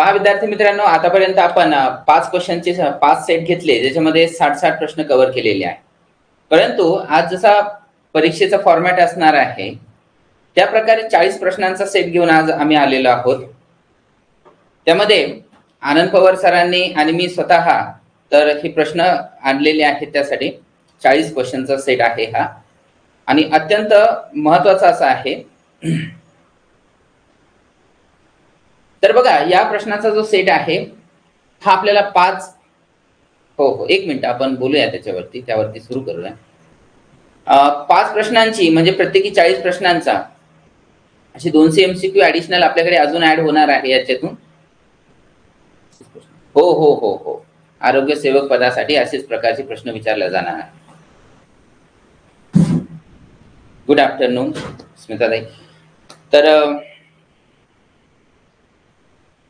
पहा विद्यार्थी मित्रांनो, आतापर्यंत आपण 5 क्वेश्चनचे 5 सेट घेतले, ज्याच्यामध्ये 60 प्रश्न कव्हर केलेले आहे. परंतु आज जसा परीक्षेचा फॉर्मॅट असणार आहे त्या प्रकारे 40 प्रश्नांचा सेट घेऊन आज आम्ही आलेलो आहोत. त्यामध्ये आनंद पवार सरांनी आणि मी स्वतः तर हे प्रश्न आणलेले आहेत. त्यासाठी 40 क्वेश्चनचा सेट आहे हा, आणि अत्यंत महत्त्वाचा असा आहे. तर बघा, या प्रश्नाचा जो सेट आहे हा आपल्याला 5 एक मिनिट आपण बोलूया त्यावरती सुरू करूया. 5 प्रश्नांची म्हणजे प्रत्येकी 40 प्रश्नांचा अशी 200 MCQ ऍडिशनल आपल्याकडे अजून ऍड होणार आहे याच्यातून. हो, आरोग्य सेवक पदासाठी असेच प्रकारचे प्रश्न विचारले जाणार आहे. गुड आफ्टरनून स्मिताताई. तर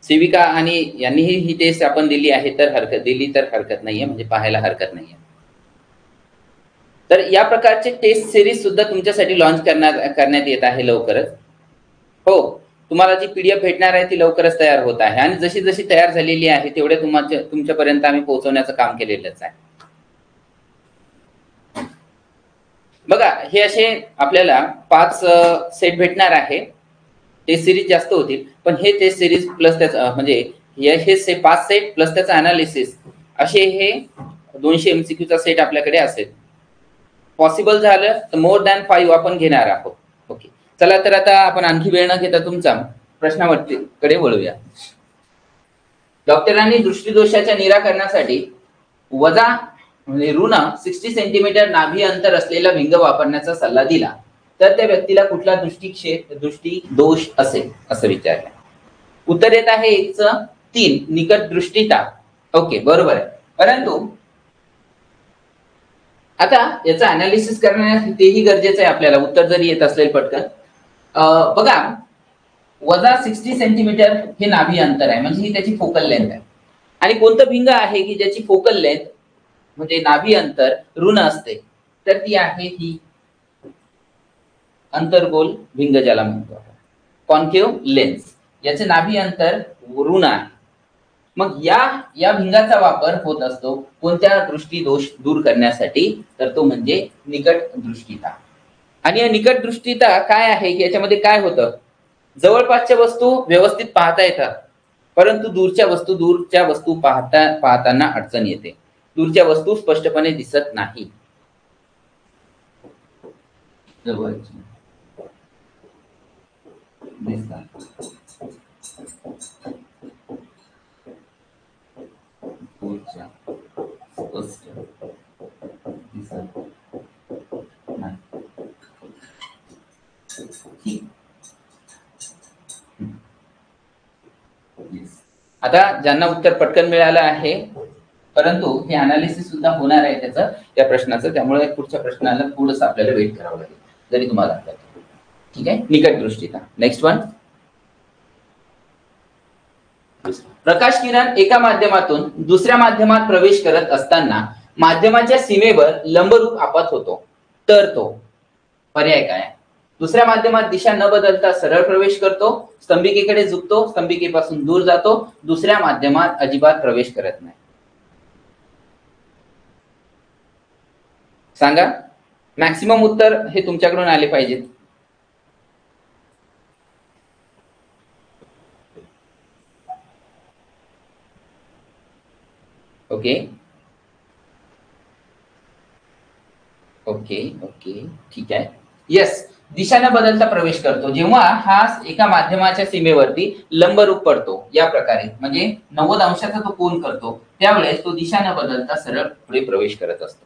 सेविका आणि यांनीही ही टेस्ट आपण दिली आहे, तर हरकत नाहीये, म्हणजे पाहायला हरकत नाहीये. तर या प्रकारचे टेस्ट सिरीज सुद्धा तुमच्यासाठी लॉन्च करण्यात येत आहे लवकरच. हो, तुम्हाला जी PDF भेटणार आहे ती लवकरच तयार होत आहे, आणि जशी जशी तयार झालेली आहे तेवढे तुमच्यापर्यंत आम्ही पोहोचवण्याचं काम केलेलंच आहे. बघा, हे असे आपल्याला 5 सेट भेटणार आहे. टेस्ट सिरीज जास्त होतील, पण हे टेस्ट सिरीज प्लस त्याचा म्हणजे हे 5 सेट प्लस त्याचा अनालिसिस असे हे 200 MCQ चा सेट आपल्याकडे असेल. पॉसिबल झालं तर मोर दॅन 5 आपण घेणार आहोत. ओके, चला तर आता आपण आणखी वेळ न घेता तुमचा प्रश्नावलीकडे वळूया. डॉक्टरांनी दृष्टीदोषाच्या निराकरणासाठी वजा म्हणजे ऋण 60 सेंटीमीटर नाभी अंतर असलेला भिंग वापरण्याचा सल्ला दिला, तर त्या व्यक्तीला कुठला दृष्टी दोष असेल असं विचारलं. उत्तर येत आहे 1/3 निकट दृष्टिता. ओके, बरोबर आहे. परंतु आता याचा अनालिसिस करण्यासाठी तेही गरजेचं आहे आपल्याला, उत्तर जरी येत असेल पटकन. बघा, वजा 60 सेंटीमीटर हे नाभी अंतर आहे, म्हणजे ही त्याची फोकल लेंथ आहे. आणि कोणतं भिंग आहे की ज्याची फोकल लेंथ म्हणजे नाभी अंतर ऋण असते, तर ती आहे ही अंतर्गोल भिंग, ज्याला म्हणतो आपण कॉन्केव्ह लेन्स. याचे नाभी अंतर ऋण आहे. मग या भिंगाचा वापर होत असतो कोणत्या दृष्टी दोष दूर करण्यासाठी, तर तो म्हणजे निकट दृष्टिता. आणि या निकट दृष्टिता काय आहे की याच्यामध्ये काय होतं, जवळपासच्या वस्तू व्यवस्थित पाहता येतात, परंतु दूरच्या वस्तू पाहताना अडचण येते. दूरच्या वस्तू स्पष्टपणे दिसत नाही. आता ज्यांना उत्तर पटकन मिळालं आहे, परंतु हे अनालिसिस सुद्धा होणार आहे त्याचं त्या प्रश्नाचं, त्यामुळे पुढच्या प्रश्नाला थोडंसं आपल्याला वेट करावं लागेल जरी तुम्हाला आलं. ठीक आहे, निकट दृष्टिता. Next one. प्रकाश किरण एका माध्यमातून दुसऱ्या माध्यमात प्रवेश करत असताना माध्यमाच्या सीमेवर लंबरूप आपत होतो, तर तो पर्याय काय? दुसऱ्या माध्यमात दिशा न बदलता सरळ प्रवेश करतो, स्तंभिकेकडे झुकतो, स्तंभिकेपासून दूर जातो, दुसऱ्या माध्यमात अजिबात प्रवेश करत नाही. सांगा, मॅक्सिमम उत्तर हे तुमच्याकडून आले पाहिजेत. ओके ओके ओके, ठीक आहे. यस, दिशा न बदलता प्रवेश करतो. जेव्हा हा एका माध्यमाच्या सीमेवरती लंबरूप पडतो या प्रकारे, म्हणजे 90 अंशाचा तो कोन करतो, त्यावेळेस तो दिशा न बदलता सरळ पुढे प्रवेश करत असतो.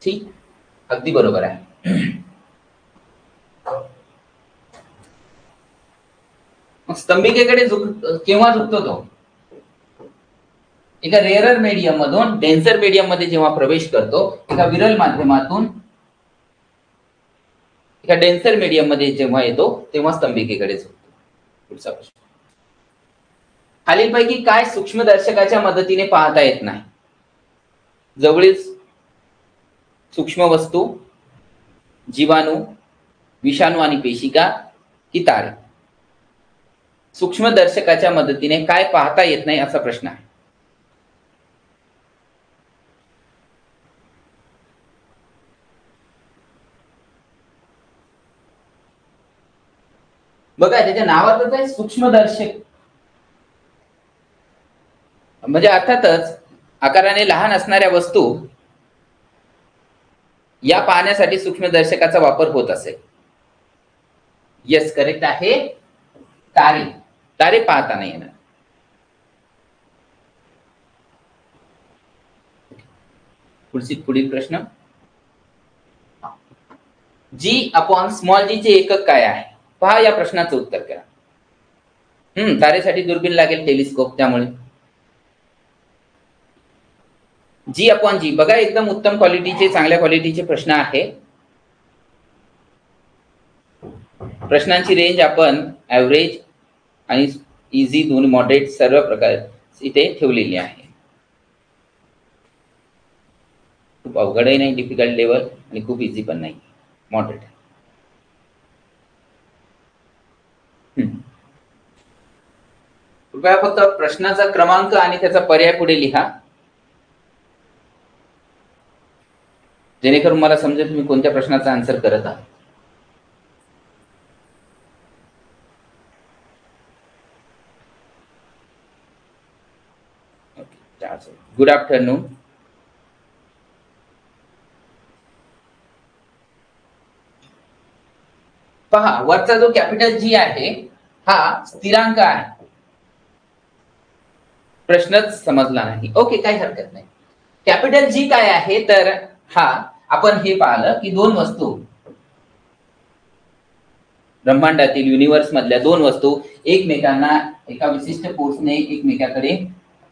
ठीक, अगदी बरोबर आहे. स्तंभिकेकडे केव्हा झुकतो तो? एका रेअरर मीडियम मधून डेन्सर मीडियम मध्ये जेव्हा प्रवेश करतो, एका विरल माध्यमातून एका डेन्सर मीडियम मध्ये जेव्हा येतो, तेव्हा स्तंभिकेकडे झुकतो. पुढचा प्रश्न. खालीलपैकी काय सूक्ष्मदर्शकाच्या मदतीने पाहता येत नाही? जवळील सूक्ष्म वस्तू, जीवाणू, विषाणू आणि पेशिका, की तारे? सूक्ष्मदर्शकाच्या मदतीने काय पाहता येत नाही असा प्रश्न आहे. बघा त्याच्या नावातच आहे सूक्ष्मदर्शक, म्हणजे अर्थातच आकाराने लहान असणाऱ्या वस्तू या पाहण्यासाठी सूक्ष्मदर्शकाचा वापर होत असेल. येस, करेक्ट आहे. तारे, तारे पाहता नाही येणार. पुढील प्रश्न, जी अपॉन स्मॉल जी चे एकक काय आहे? पहा या प्रश्नाचं उत्तर करा. तारेसाठी दुर्बीण लागेल, टेलिस्कोप, त्यामुळे जी अपॉन जी. बघा एकदम उत्तम क्वालिटीचे, चांगल्या क्वालिटीचे प्रश्न आहे. प्रश्नांची रेंज आपण ऍव्हरेज आणि इझी, दोन्ही मॉडरेट, सर्व प्रकार इथे ठेवलेली आहे. खूप अवघडही नाही, डिफिकल्ट लेवल, आणि खूप इझी पण नाही, मॉडरेट. कृपया फक्त प्रश्नाचा क्रमांक आणि त्याचा पर्याय पुढे लिहा, जेणेकरून मला समजेल तुम्ही कोणत्या प्रश्नाचा आन्सर करत आहात. Good afternoon. पहा, वरचा जो कॅपिटल जी आहे हा स्थिरांक आहे. प्रश्नच समजला नाही, ओके, काही हरकत नाही. कॅपिटल जी काय आहे, तर हा आपण हे पाहिलं की दोन वस्तू, ब्रह्मांडातील युनिव्हर्स मधल्या दोन वस्तू एकमेकांना एका विशिष्ट फोर्सने एकमेकाकडे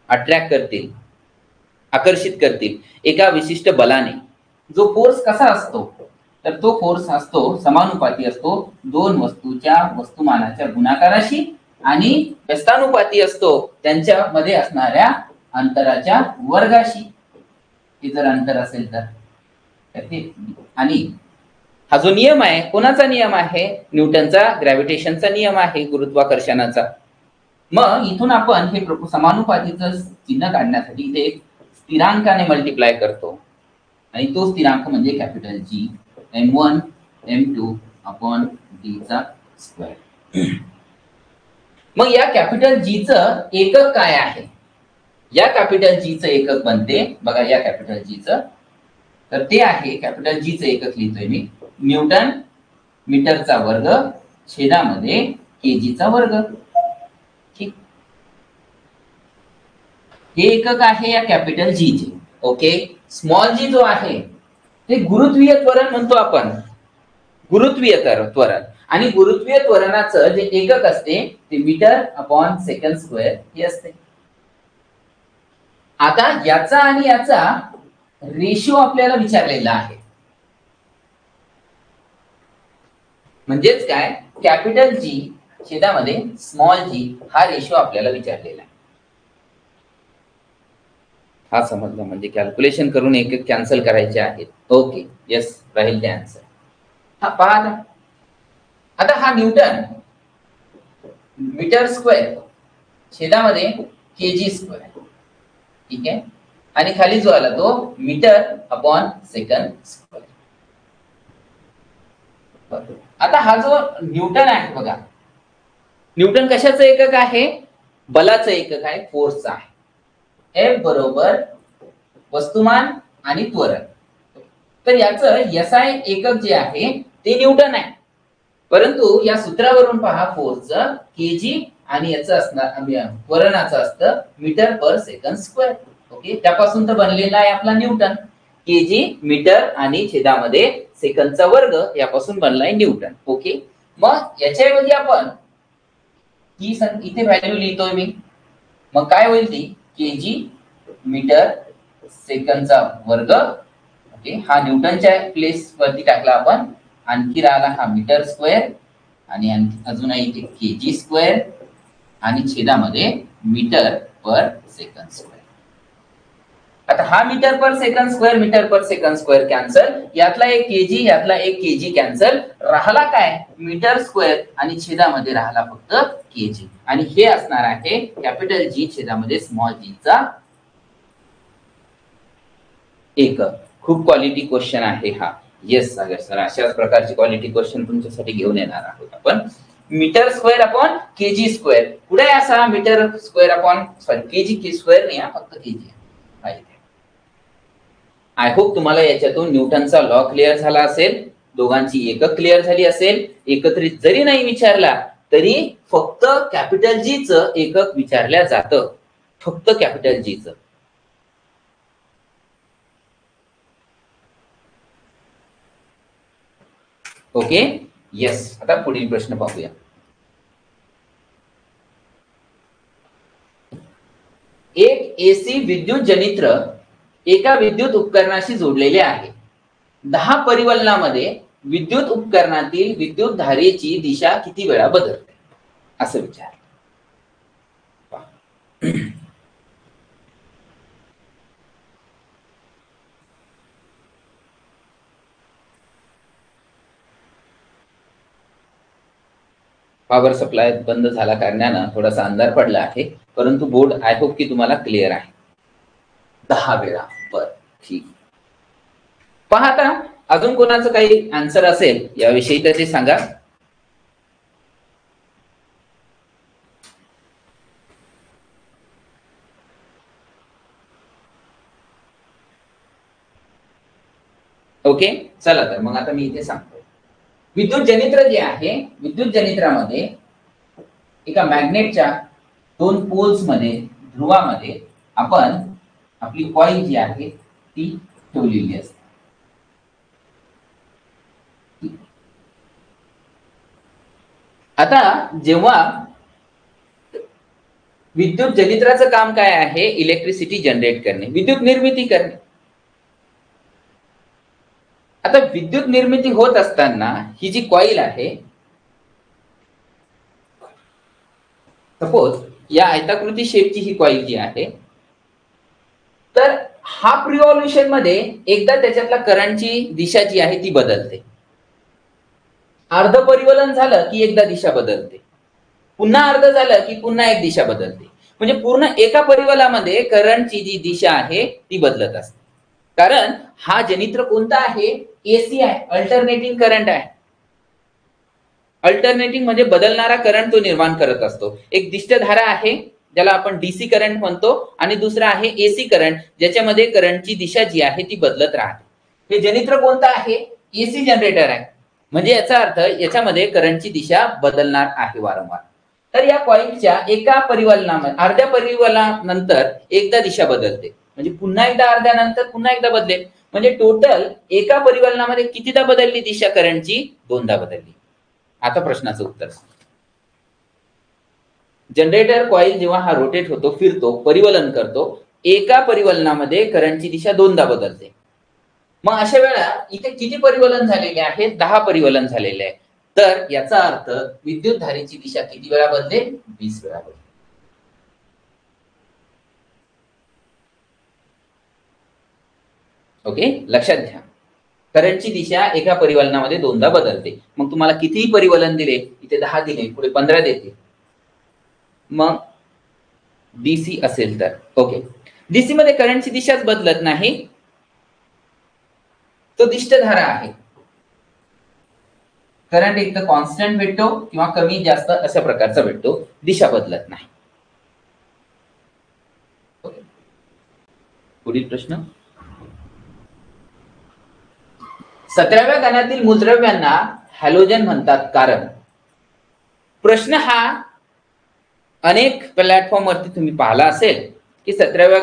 अट्रॅक्ट करतील, आकर्षित करतील एका विशिष्ट बलाने. जो फोर्स कसा असतो, तर तो फोर्स असतो समानुपाती असतो दोन वस्तूच्या वस्तुमानाच्या गुणाकाराशी आणि व्यस्तानुपाती असतो त्यांच्यामध्ये असणाऱ्या अंतराच्या वर्गाशी. हे जर अंतर असेल तर आणि हा जो नियम आहे, कोणाचा नियम आहे? न्यूटनचा ग्रॅव्हिटेशनचा नियम आहे, गुरुत्वाकर्षणाचा. मग इथून आपण हे समानुपातीचं चिन्ह काढण्यासाठी इथे एक स्थिरांकाने मल्टिप्लाय करतो, आणि तो स्थिरांक म्हणजे capital G, m1 m2 upon d चा स्क्वेअर. मग या कॅपिटल जी चं एकक काय आहे? या कॅपिटल जी चं एकक बनते, बघा या कॅपिटल जी चं, तर ते आहे, कॅपिटल जी चं एकक लिहितोय मी, न्यूटन मीटरचा वर्ग छेदामध्ये केजी चा वर्ग. ठीक, हे एकक आहे या कॅपिटल जी चे. ओके, स्मॉल जी जो आहे ते गुरुत्वीय त्वरण म्हणतो आपण, गुरुत्वीय त्वरण. आणि गुरुत्वीय त्वरणाचं जे एकक असते ते मीटर अपॉन सेकंड स्क्वेअर हे असते. आता याचा आणि याचा रेशिओ आपल्याला विचारलेला आहे, म्हणजेच काय, कॅपिटल जी छेदामध्ये स्मॉल जी हा रेशिओ आपल्याला विचारलेला आहे. हा समजला, म्हणजे कॅल्क्युलेशन करून एक एक कॅन्सल करायचे आहेत. ओके, येस, राहील ते आन्सर. हा पहा आता हा न्यूटन मीटर स्क्वेअर छेदामध्ये केजी स्क्वेअर, ठीक आहे, आणि खाली जो आला तो मीटर अपॉन सेकंड स्क्वेअर. आता हा जो न्यूटन आहे, बघा न्यूटन कशाचं एकक आहे? बलाचं एकक आहे, फोर्सचा आहे. F बरोबर वस्तुमान आणि त्वरण. तर याचं SI एकक जे आहे ते न्यूटन आहे, परंतु या सूत्रावरून पहा फोर्सचं केजी आणि याचं असणार त्वरणाचं असतं मीटर पर सेकंड स्क्वेअर. ओके, त्यापासून तर बनलेला आहे आपला न्यूटन. केजी मीटर आणि छेदामध्ये सेकंदचा वर्ग यापासून बनलाय न्यूटन. ओके, मग याच्याऐवजी आपण ही इथे व्हॅल्यू लिहितोय मी, मग काय होईल ती केजी मीटर सेकंदचा वर्ग. ओके, हा न्यूटनच्या प्लेस वरती टाकला आपण, आणखी राहिला हा मीटर स्क्वेअर आणि अजूनही इथे केजी स्क्वेअर आणि छेदामध्ये मीटर पर सेकंड स्क्वेअर. आता हा मीटर पर सेकंड स्क्वेअर कॅन्सल, यातला एक केजी यातला एक केजी कॅन्सल, राहिला काय मीटर स्क्वेअर आणि छेदामध्ये राहिला फक्त केजी, आणि हे असणार आहे कॅपिटल जी छेदामध्ये स्मॉल जी चा एकक. खूप क्वालिटी क्वेश्चन आहे हा. येस सागर सर, अशाच प्रकारचे क्वालिटी क्वेश्चन तुमच्यासाठी घेऊन येणार आहोत आपण. Metre square upon KG square, कुठे आहे असा metre square upon KG square नाही, फक्त केजी. आय होप तुम्हाला याच्यातून न्यूटनचा लॉ क्लिअर झाला असेल, दोघांची एकक क्लिअर झाली असेल. एकत्रित जरी नाही विचारला तरी फक्त कॅपिटल जी च एकक विचारल्या जातं, फक्त कॅपिटल जी च. Okay, yes. आता पुढील प्रश्न पाहूया. एक एसी विद्युत जनित्र एका विद्युत उपकरणाशी जोडलेले आहे. 10 परिवलनामध्ये विद्युत उपकरणातील विद्युत धारेची दिशा किती वेळा बदलते, असं विचार. पॉवर सप्लाय बंद झाला कारणानं थोडासा अंधार पडला आहे, परंतु बोर्ड आय होप की तुम्हाला क्लिअर आहे. 10 वेळा. बर, ठीक. पहा आता अजून कोणाचं काही आन्सर असेल याविषयी तर ते सांगा. ओके, चला तर मग आता मी इथे सांगतो. विद्युत जनित्र जे आहे, विद्युत जनित्रामध्ये एका मॅग्नेटच्या 2 पोल्स मध्ये, ध्रुवामध्ये आपण आपली कॉईल जी आहे ती ठेवलेली असते. आता जेव्हा विद्युत जनित्राचं काम काय आहे, इलेक्ट्रिसिटी जनरेट करणे, विद्युत निर्मिती करणे. आता विद्युत निर्मिती होत असताना ही जी कॉईल आहे, सपोज या आयताकृती शेपची ही कॉईल जी आहे, तर हाफ रिव्हॉल्युशन मध्ये एकदा त्याच्यातला करंटची दिशा जी आहे ती बदलते. अर्ध परिवलन झालं की एकदा दिशा बदलते, पुन्हा अर्ध झालं की पुन्हा एक दिशा बदलते. म्हणजे पूर्ण एका परिवलनामध्ये करंटची जी दिशा आहे ती बदलत असते. कारण हा जनित्र कोणता आहे, एसी आहे, अल्टरनेटिंग करंट आहे. अल्टरनेटिंग म्हणजे बदलणारा करंट तो निर्माण करत असतो. एक दिष्टधारा आहे ज्याला आपण डीसी करंट म्हणतो, आणि दुसरा आहे एसी करंट, ज्याच्यामध्ये करंटची दिशा जी आहे ती बदलत राहते. हे जनित्र कोणतं आहे, एसी जनरेटर आहे. म्हणजे याचा अर्थ याच्यामध्ये करंटची दिशा बदलणार आहे वारंवार. तर या कॉइलच्या एका परिवलनामध्ये, अर्ध्या परिवलनानंतर एकदा दिशा बदलते, म्हणजे पुन्हा एकदा अर्ध्यानंतर पुन्हा एकदा बदलेल. म्हणजे टोटल एका परिवलनामध्ये कितीदा बदलली दिशा करंटची, 2दा बदलली. आता प्रश्नाचं उत्तर. जनरेटर कॉईल जेव्हा हा रोटेट होतो, फिरतो, परिवलन करतो, एका परिवलनामध्ये करंटची दिशा 2दा बदलते. मग अशा वेळा इथे किती परिवलन झालेले आहे, 10 परिवलन झालेले आहे. तर याचा अर्थ विद्युत धारेची दिशा किती वेळा बदलेल, 20 वेळा बदलेल. ओके, लक्षात घ्या. करंटची दिशा एका परिवलनामध्ये 2दा बदलते. मग तुम्हाला कितीही परिवलन दिले, इथे 10 दिले, पुढे 15 देते. मग डीसी असेल तर ओके, डीसी मध्ये करंटची दिशाच बदलत नाही, तो दिष्टधारा आहे. करंट एक तर कॉन्स्टंट भेटतो किंवा कमी जास्त अशा प्रकारचा भेटतो, दिशा बदलत नाही. पुढील प्रश्न. 17व्या गणातील मूलद्रव्यांना हॅलोजन म्हणतात कारण. प्रश्न हा अनेक प्लॅटफॉर्म वरती तुम्ही पाहिला असेल की 17व्या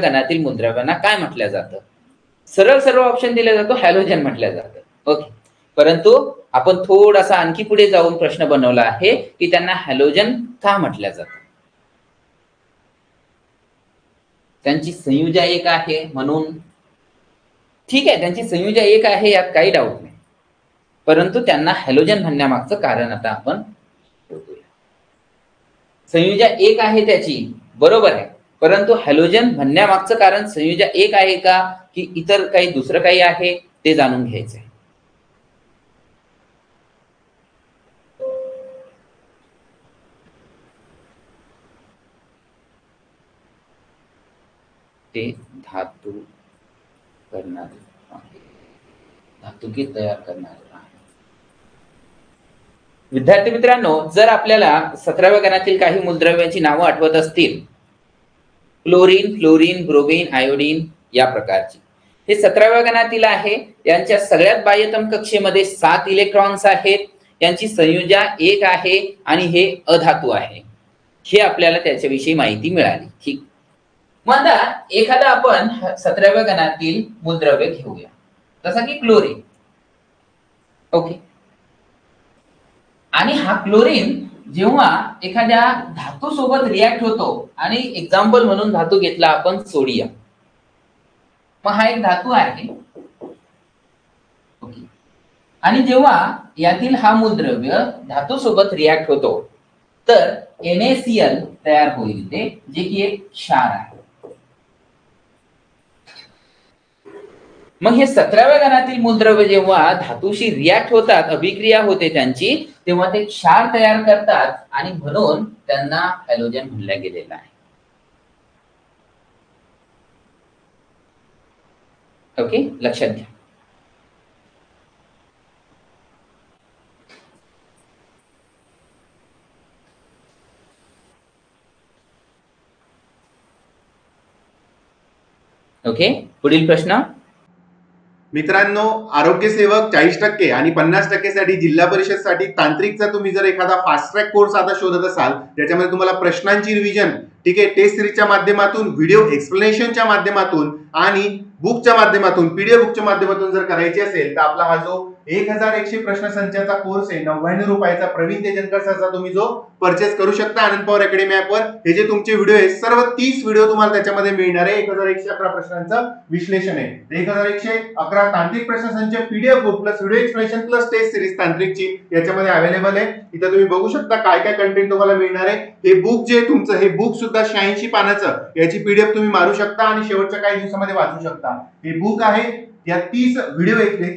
गणातील मूलद्रव्यांना काय म्हटलं जातं. सरळ ऑप्शन दिला जातो, हॅलोजन म्हटलं जातं. ओके, परंतु आपण थोडासा आणखी पुढे जाऊन प्रश्न बनवला आहे की त्यांना हॅलोजन का म्हटलं जातं. त्यांची संयुजा एक आहे म्हणून, ठीक आहे, त्यांची संयुजा एक आहे यात काही डाऊट नाही, परंतु त्यांना हॅलोजन म्हणण्यामागचं कारण आता आपण बघूया. संयुजा एक आहे त्याची, बरोबर आहे, परंतु हॅलोजन म्हणण्यामागचं कारण संयोजा एक आहे का की इतर काही दुसरं काही आहे ते जाणून घ्यायचंय. ते धातू करणारे आहे, धातुकी तयार करणारे आहे. विद्यार्थी मित्रांनो, जर आपल्याला 17व्या गणातील काही मूलद्रव्यांची नावं आठवत असतील, क्लोरीन, फ्लोरीन, ब्रोमीन, आयोडीन या प्रकारची, हे 17व्या गणातील आहे. यांच्या सगळ्यात बाह्यतम कक्षेमध्ये 7 इलेक्ट्रॉन्स आहेत. यांची संयोजा 1 आहे आणि हे अधातू आहे. हे आपल्याला त्याच्याविषयी माहिती मिळाली. ठीक. मग आता एखादा आपण 17व्या गणातील मूलद्रव्य घेऊया, जसा की क्लोरीन. ओके. आणि हा क्लोरीन जेव्हा एखाद्या धातू सोबत रिॲक्ट होतो, आणि एक्झाम्पल म्हणून धातू घेतला आपण सोडियम. मग हा एक धातू आहे. ओके. आणि जेव्हा यातील हा मूलद्रव्य धातू सोबत रिॲक्ट होतो तर NaCl तयार होईल, ते जे की एक क्षार आहे. मग हे 17व्या गणातील मूलद्रव्य जेव्हा धातूशी रिॲक्ट होतात, अभिक्रिया होते त्यांची, तेव्हा ते क्षार तयार करतात आणि म्हणून त्यांना हॅलोजन म्हणलं गेलेलं आहे. ओके, लक्षात घ्या. ओके, पुढील प्रश्न. मित्रांनो, आरोग्य सेवक 40% आणि 50% साठी जिल्हा परिषद साठी तांत्रिकचा तुम्ही जर एखादा फास्ट ट्रॅक कोर्स आता शोधत असाल, ज्याच्यामध्ये तुम्हाला प्रश्नांची रिव्हिजन, ठीक आहे, टेस्ट सिरीजच्या माध्यमातून, व्हिडिओ एक्सप्लेनेशनच्या माध्यमातून आणि बुकच्या माध्यमातून, पीडीएफ बुकच्या माध्यमातून जर करायची असेल तर आपला हा जो 1100 प्रश्नसंचाचा कोर्स आहे 99 रुपयाचा, प्रवीण तेजनकर सरचा, तुम्ही जो परचेस करू शकता आनंद पॉवर अकॅडमी ऍपवर. हे जे तुमचे व्हिडिओ आहेत, सर्व 30 व्हिडिओ तुम्हाला त्याच्यामध्ये मिळणार आहे. 1111 प्रश्नांचं विश्लेषण आहे. 1111 तांत्रिक प्रश्नसंच, PDF book plus video explanation plus test series तांत्रिकची याच्यामध्ये अवेलेबल आहे. इथं तुम्ही बघू शकता काय काय कंटेंट तुम्हाला मिळणार आहे. हे बुक जे तुमचं, हे बुक सुद्धा 86 पानाचं, याची पीडीएफ तुम्ही मारू शकता आणि शेवटच्या काही दिवसामध्ये वाचू शकता. हे बुक आहे, या 30 व्हिडिओ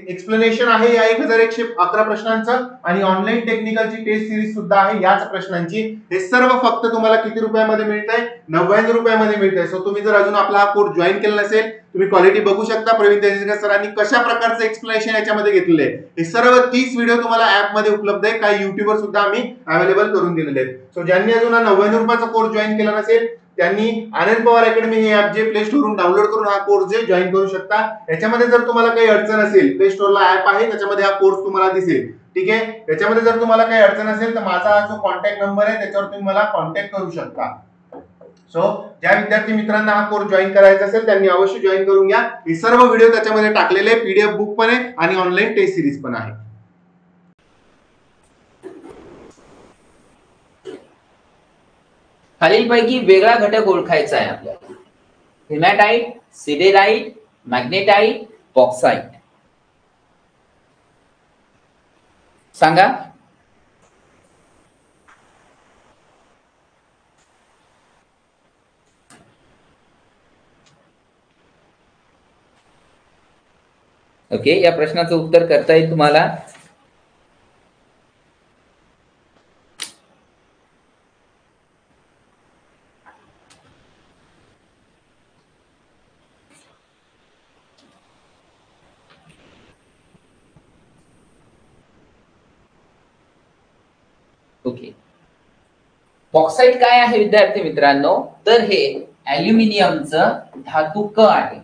एक्सप्लेनेशन आहे या 1111 प्रश्नांचं, आणि ऑनलाईन टेक्निकलची टेस्ट सिरीज सुद्धा आहे याच प्रश्नांची. हे सर्व फक्त तुम्हाला किती रुपयामध्ये मिळतंय? 99 रुपयामध्ये मिळतंय. सो तुम्ही जर अजून आपला हा कोर्स जॉईन केला नसेल, तुम्ही क्वालिटी बघू शकता. प्रवीण तेजनकर सरांनी कशा प्रकारचं एक्सप्लेनेशन याच्यामध्ये घेतलेलं आहे. हे सर्व 30 व्हिडिओ तुम्हाला ऍप मध्ये उपलब्ध आहे. काही युट्यूबवर सुद्धा आम्ही अवेलेबल करून दिलेले आहेत. सो ज्यांनी अजून हा 99 रुपयाचा कोर्स जॉईन केला नसेल, त्यांनी आनंद पवार अकॅडमी हे ऍप जे प्ले स्टोरवरून डाउनलोड करून हा कोर्स जे जॉईन करू शकता. याच्यामध्ये जर तुम्हाला काही अडचण असेल, प्ले स्टोरला ऍप आहे, त्याच्यामध्ये हा कोर्स तुम्हाला दिसेल. ठीक आहे. त्याच्यामध्ये जर तुम्हाला काही अडचण असेल तर माझा हा जो कॉन्टॅक्ट नंबर आहे त्याच्यावर तुम्ही मला कॉन्टॅक्ट करू शकता. सो ज्या विद्यार्थी मित्रांना हा कोर्स जॉईन करायचा असेल त्यांनी अवश्य जॉईन करून घ्या. हे सर्व व्हिडिओ त्याच्यामध्ये टाकलेले, पीडीएफ बुक पण आहे आणि ऑनलाईन टेस्ट सिरीज पण आहे. खालीलपैकी वेगळा घटक ओळखायचा आहे आपल्याला. हिमॅटाइट, सिडेराइट, मॅग्नेटाइट, बॉक्साइट. सांगा. ओके, या प्रश्नाचं उत्तर करता येईल तुम्हाला. ओके, बॉक्साइट काय आहे विद्यार्थी मित्रांनो? तर हे ॲल्युमिनियमचं धातू क आहे.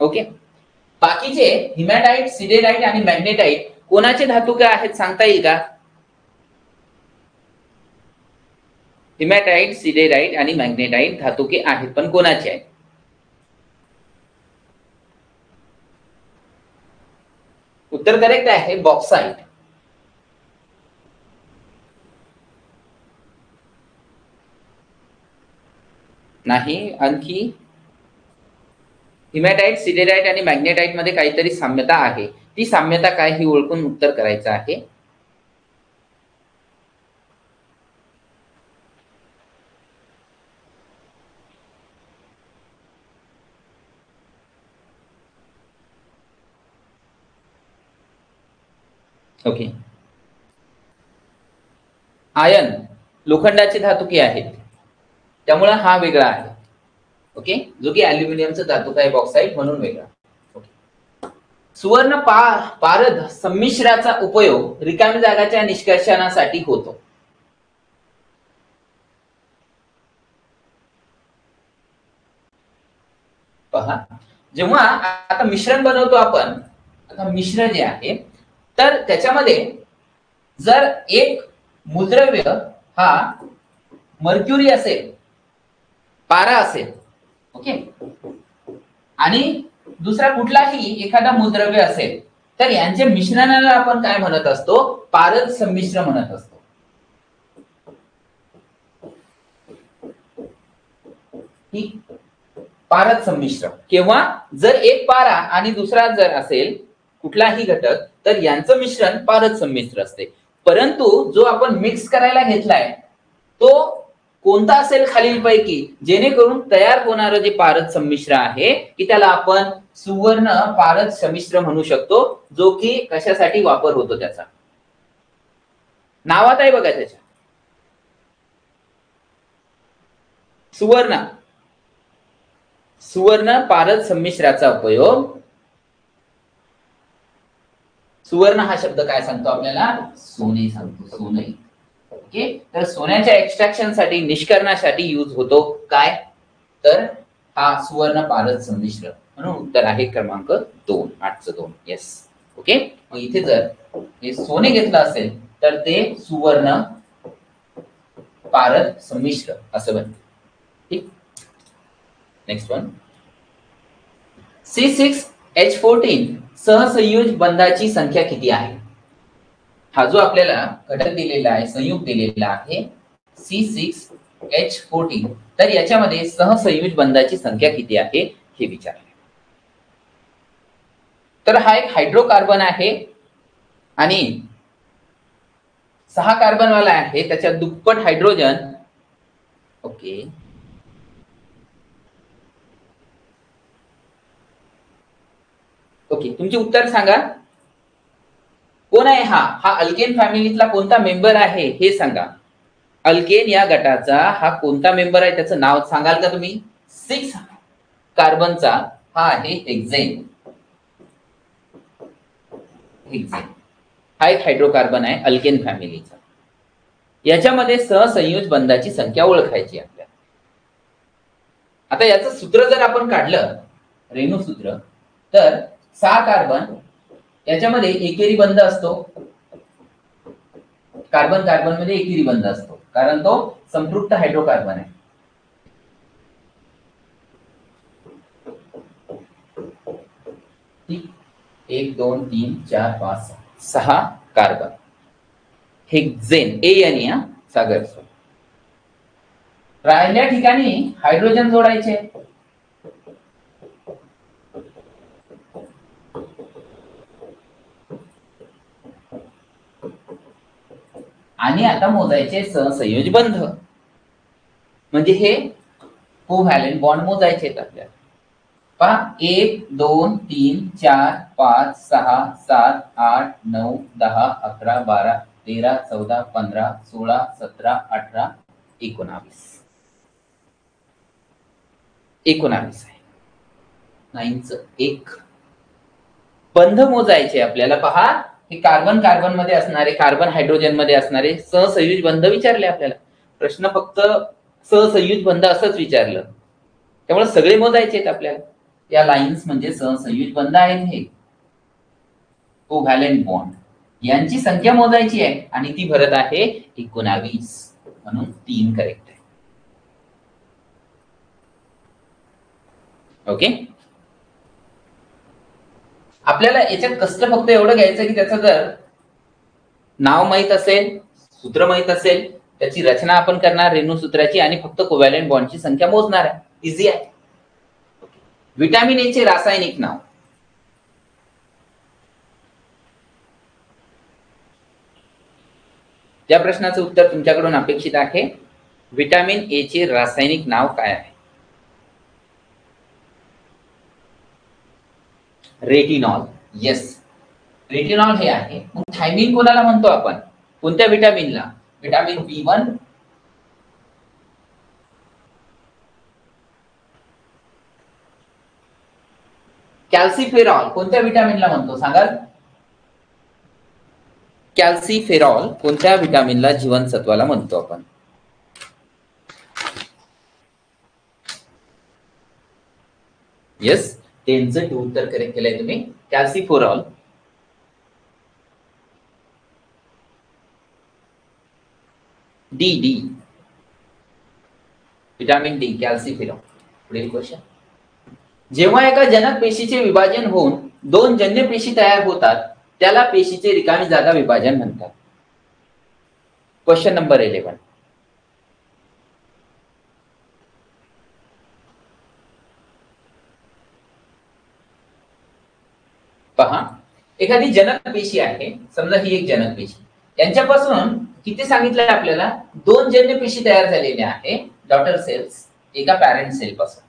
ओके. बाकीचे हिमॅटाइट, सिडेराइट आणि मॅग्नेटाइट कोणाचे धातुके आहेत सांगता येईल का? हिमॅटाइट, सिडेराइट आणि मॅग्नेटाइट धातुके आहेत, पण कोणाचे आहेत? उत्तर करेक्ट आहे बॉक्साइट. नाही, आणखी हिमॅटाइट, सिडेराइट आणि मॅग्नेटाइट मध्ये काहीतरी साम्यता आहे. ती साम्यता काय ही ओळखून उत्तर करायचं आहे. ओके. आयन लोखंडाचे धातुके आहेत, त्यामुळे हा वेगळा आहे. ओके, जो की अल्युमिनियमचा धातुक आहे बॉक्साईट म्हणून वेगळा. ओके. सुवर्ण पारद संमिश्राचा उपयोग रिकाम्या जागाच्या निष्कर्षणासाठी होतो. पहा, जेव्हा आता मिश्रण बनवतो आपण, आता मिश्र जे आहे तर त्याच्यामध्ये जर एक मूलद्रव्य हा मर्क्युरी असेल, पारा असेल, ओके, आणि दुसरा कुठलाही एखादा मूलद्रव्य असेल, तर यांच्या मिश्रणाला आपण काय म्हणत असतो? पारद संमिश्र म्हणत असतो. पारद संमिश्र. किंवा जर एक पारा आणि दुसरा जर असेल कुठलाही घटक, तर यांचं मिश्रण पारद संमिश्र असते. परंतु जो आपण मिक्स करायला घेतलाय तो कोणता असेल खालीलपैकी, जेणेकरून तयार होणारं जे पारद संमिश्र आहे की त्याला आपण सुवर्ण पारद संमिश्र म्हणू शकतो, जो की कशासाठी वापर होतो त्याचा. नावात आहे बघा त्याच्या, सुवर्ण पारद संमिश्राचा उपयोग. सुवर्ण हा शब्द काय सांगतो आपल्याला? सोने सांगतो, सोने. ओके, तर सोन्याच्या एक्स्ट्रॅक्शन साठी, निष्करणासाठी यूज होतो काय? तर हा सुवर्ण पारद संमिश्र. म्हणून उत्तर आहे क्रमांक 2, 8चं 2. येस. ओके, मग इथे जर हे सोने घेतलं असेल तर ते सुवर्ण पारद संमिश्र असं बनते. ठीक. Next one. C6H14 सहसंयोज बंधाची संख्या किती आहे? हा जो आपल्याला घटक दिलेला आहे, संयुग दिलेला आहे C6H14, तर याच्यामध्ये सहसंयोज बंधाची संख्या किती आहे हे विचारले. तर हा एक हायड्रोकार्बन आहे आणि 6 कार्बन वाला आहे, त्याच्या दुप्पट हायड्रोजन. ओके, ओके, तुमचे उत्तर सांगा. कोण आहे हा? हा अल्केन फॅमिलीतला कोणता मेंबर आहे हे सांगा. अल्केन या गटाचा हा कोणता मेंबर आहे, त्याचं नाव सांगाल का तुम्ही? 6 कार्बनचा हा आहे हेक्सेन. हा एक हायड्रोकार्बन आहे अल्केन फॅमिलीचा. याच्यामध्ये सहसंयोज बंधाची संख्या ओळखायची आपल्याला. आता याचं सूत्र जर आपण काढलं, रेणू सूत्र, तर 6 कार्बन याच्यामध्ये एकेरी बंध असतो. कार्बन कार्बन मध्ये एकेरी बंध असतो, कारण तो संपृक्त हायड्रोकार्बन आहे. ठीक. 1 2 3 4 5 6 कार्बन हेक्सेन, AN, सागर. राहिल्या ठिकाणी हायड्रोजन जोडायचे. आणि आता मोजायचे सहसंयोज बंध, म्हणजे हे कोव्हॅलेंट बॉन्ड मोजायचे आहेत आपल्याला. पहा, 1 2 3 4 5 6 7 8 9 10 11 12 13 14 15 16 17 18 19. 19 आहे. 9चं 1. बंध मोजायचे आपल्याला. पहा, हे कार्बन कार्बन मध्ये असणारे, कार्बन हायड्रोजन मध्ये असणारे सहसंयोज बंध विचारले आपल्याला. प्रश्न फक्त सहसंयोज बंध असंच विचारलं, त्यामुळे सगळे मोजायचे आहेत आपल्याला. या लाईन्स म्हणजे सहसंयोज बंध आहेत, हे कोव्हॅलेंट बॉन्ड. यांची संख्या मोजायची आहे आणि ती भरत आहे 19, म्हणून 3 करेक्ट आहे. ओके, आपल्याला याच्यात कष्ट फक्त एवढं घ्यायचं की त्याचं जर नाव माहित असेल, सूत्र माहित असेल, त्याची रचना आपण करणार रेणू सूत्राची आणि फक्त कोव्हॅलेंट बॉन्डची संख्या मोजणार आहे. इझी आहे. व्हिटॅमिन ए चे रासायनिक नाव. ज्या प्रश्नाचं उत्तर तुमच्याकडून अपेक्षित आहे, व्हिटॅमिन ए चे रासायनिक नाव काय आहे? रेटिनॉल. येस, रेटिनॉल हे आहे. मग थायमिन कोणाला म्हणतो आपण? कोणत्या व्हिटॅमिनला? व्हिटॅमिन B1, कॅल्सिफेरॉल कोणत्या व्हिटॅमिनला म्हणतो सांगाल? कॅल्सिफेरॉल कोणत्या व्हिटॅमिनला, जीवनसत्वाला म्हणतो आपण? येस, त्यांचं उत्तर करेक्ट केलंय तुम्ही. Calciferol. D D vitamin D, calciferol. पुढील क्वेश्चन. जेव्हा एका जनक पेशीचे विभाजन होऊन 2 जन्य पेशी तयार होतात त्याला पेशीचे रिकामी जागा विभाजन म्हणतात. Question number 11. पहा, एखादी जनक पेशी आहे, समजा ही एक जनक पेशी, यांच्यापासून किती सांगितलंय आपल्याला? 2 जन्य पेशी तयार झालेल्या आहे, डॉटर सेल्स, एका पॅरेंट सेल पासून.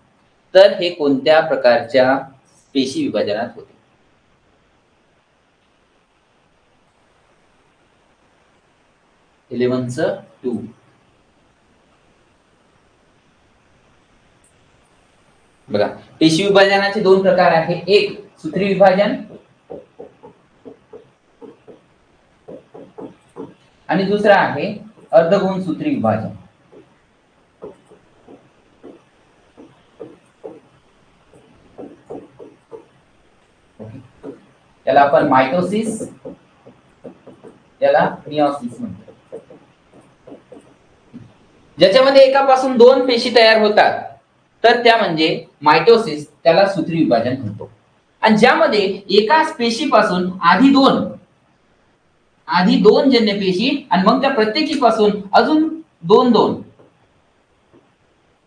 तर हे कोणत्या प्रकारच्या पेशी विभाजनात होते? इलेव्हनचं 2. बघा, पेशी विभाजनाचे 2 प्रकार आहे. एक सूत्री विभाजन आणि दुसरा आहे अर्धगोणसूत्री विभाजन. याला आपण मायटोसिस, याला मियोसिस म्हणतो. ज्याच्यामध्ये एकापासून 2 पेशी तयार होतात तर त्या म्हणजे मायटोसिस, त्याला सूत्री विभाजन म्हणतो. आणि ज्यामध्ये एकाच पेशीपासून आधी दोन जन्य पेशी आणि मग त्या प्रत्येकीपासून अजून 2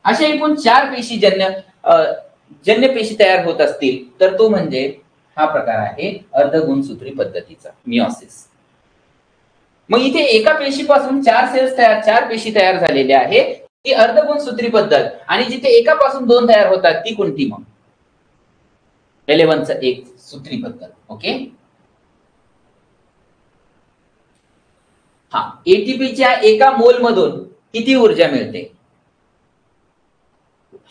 अशा एकूण 4 पेशी जन्य पेशी तयार होत असतील तर तो म्हणजे हा प्रकार आहे अर्धगुणसूत्री पद्धतीचा, मियोसिस. मग इथे एका पेशीपासून 4 पेशी तयार झालेल्या आहे, ती अर्धगुणसूत्री पद्धत. आणि जिथे एकापासून 2 तयार होतात ती कोणती? मग 11चं 1 सूत्री पद्धत. ओके. हा, एटीपीच्या एका मोल मधून किती ऊर्जा मिळते?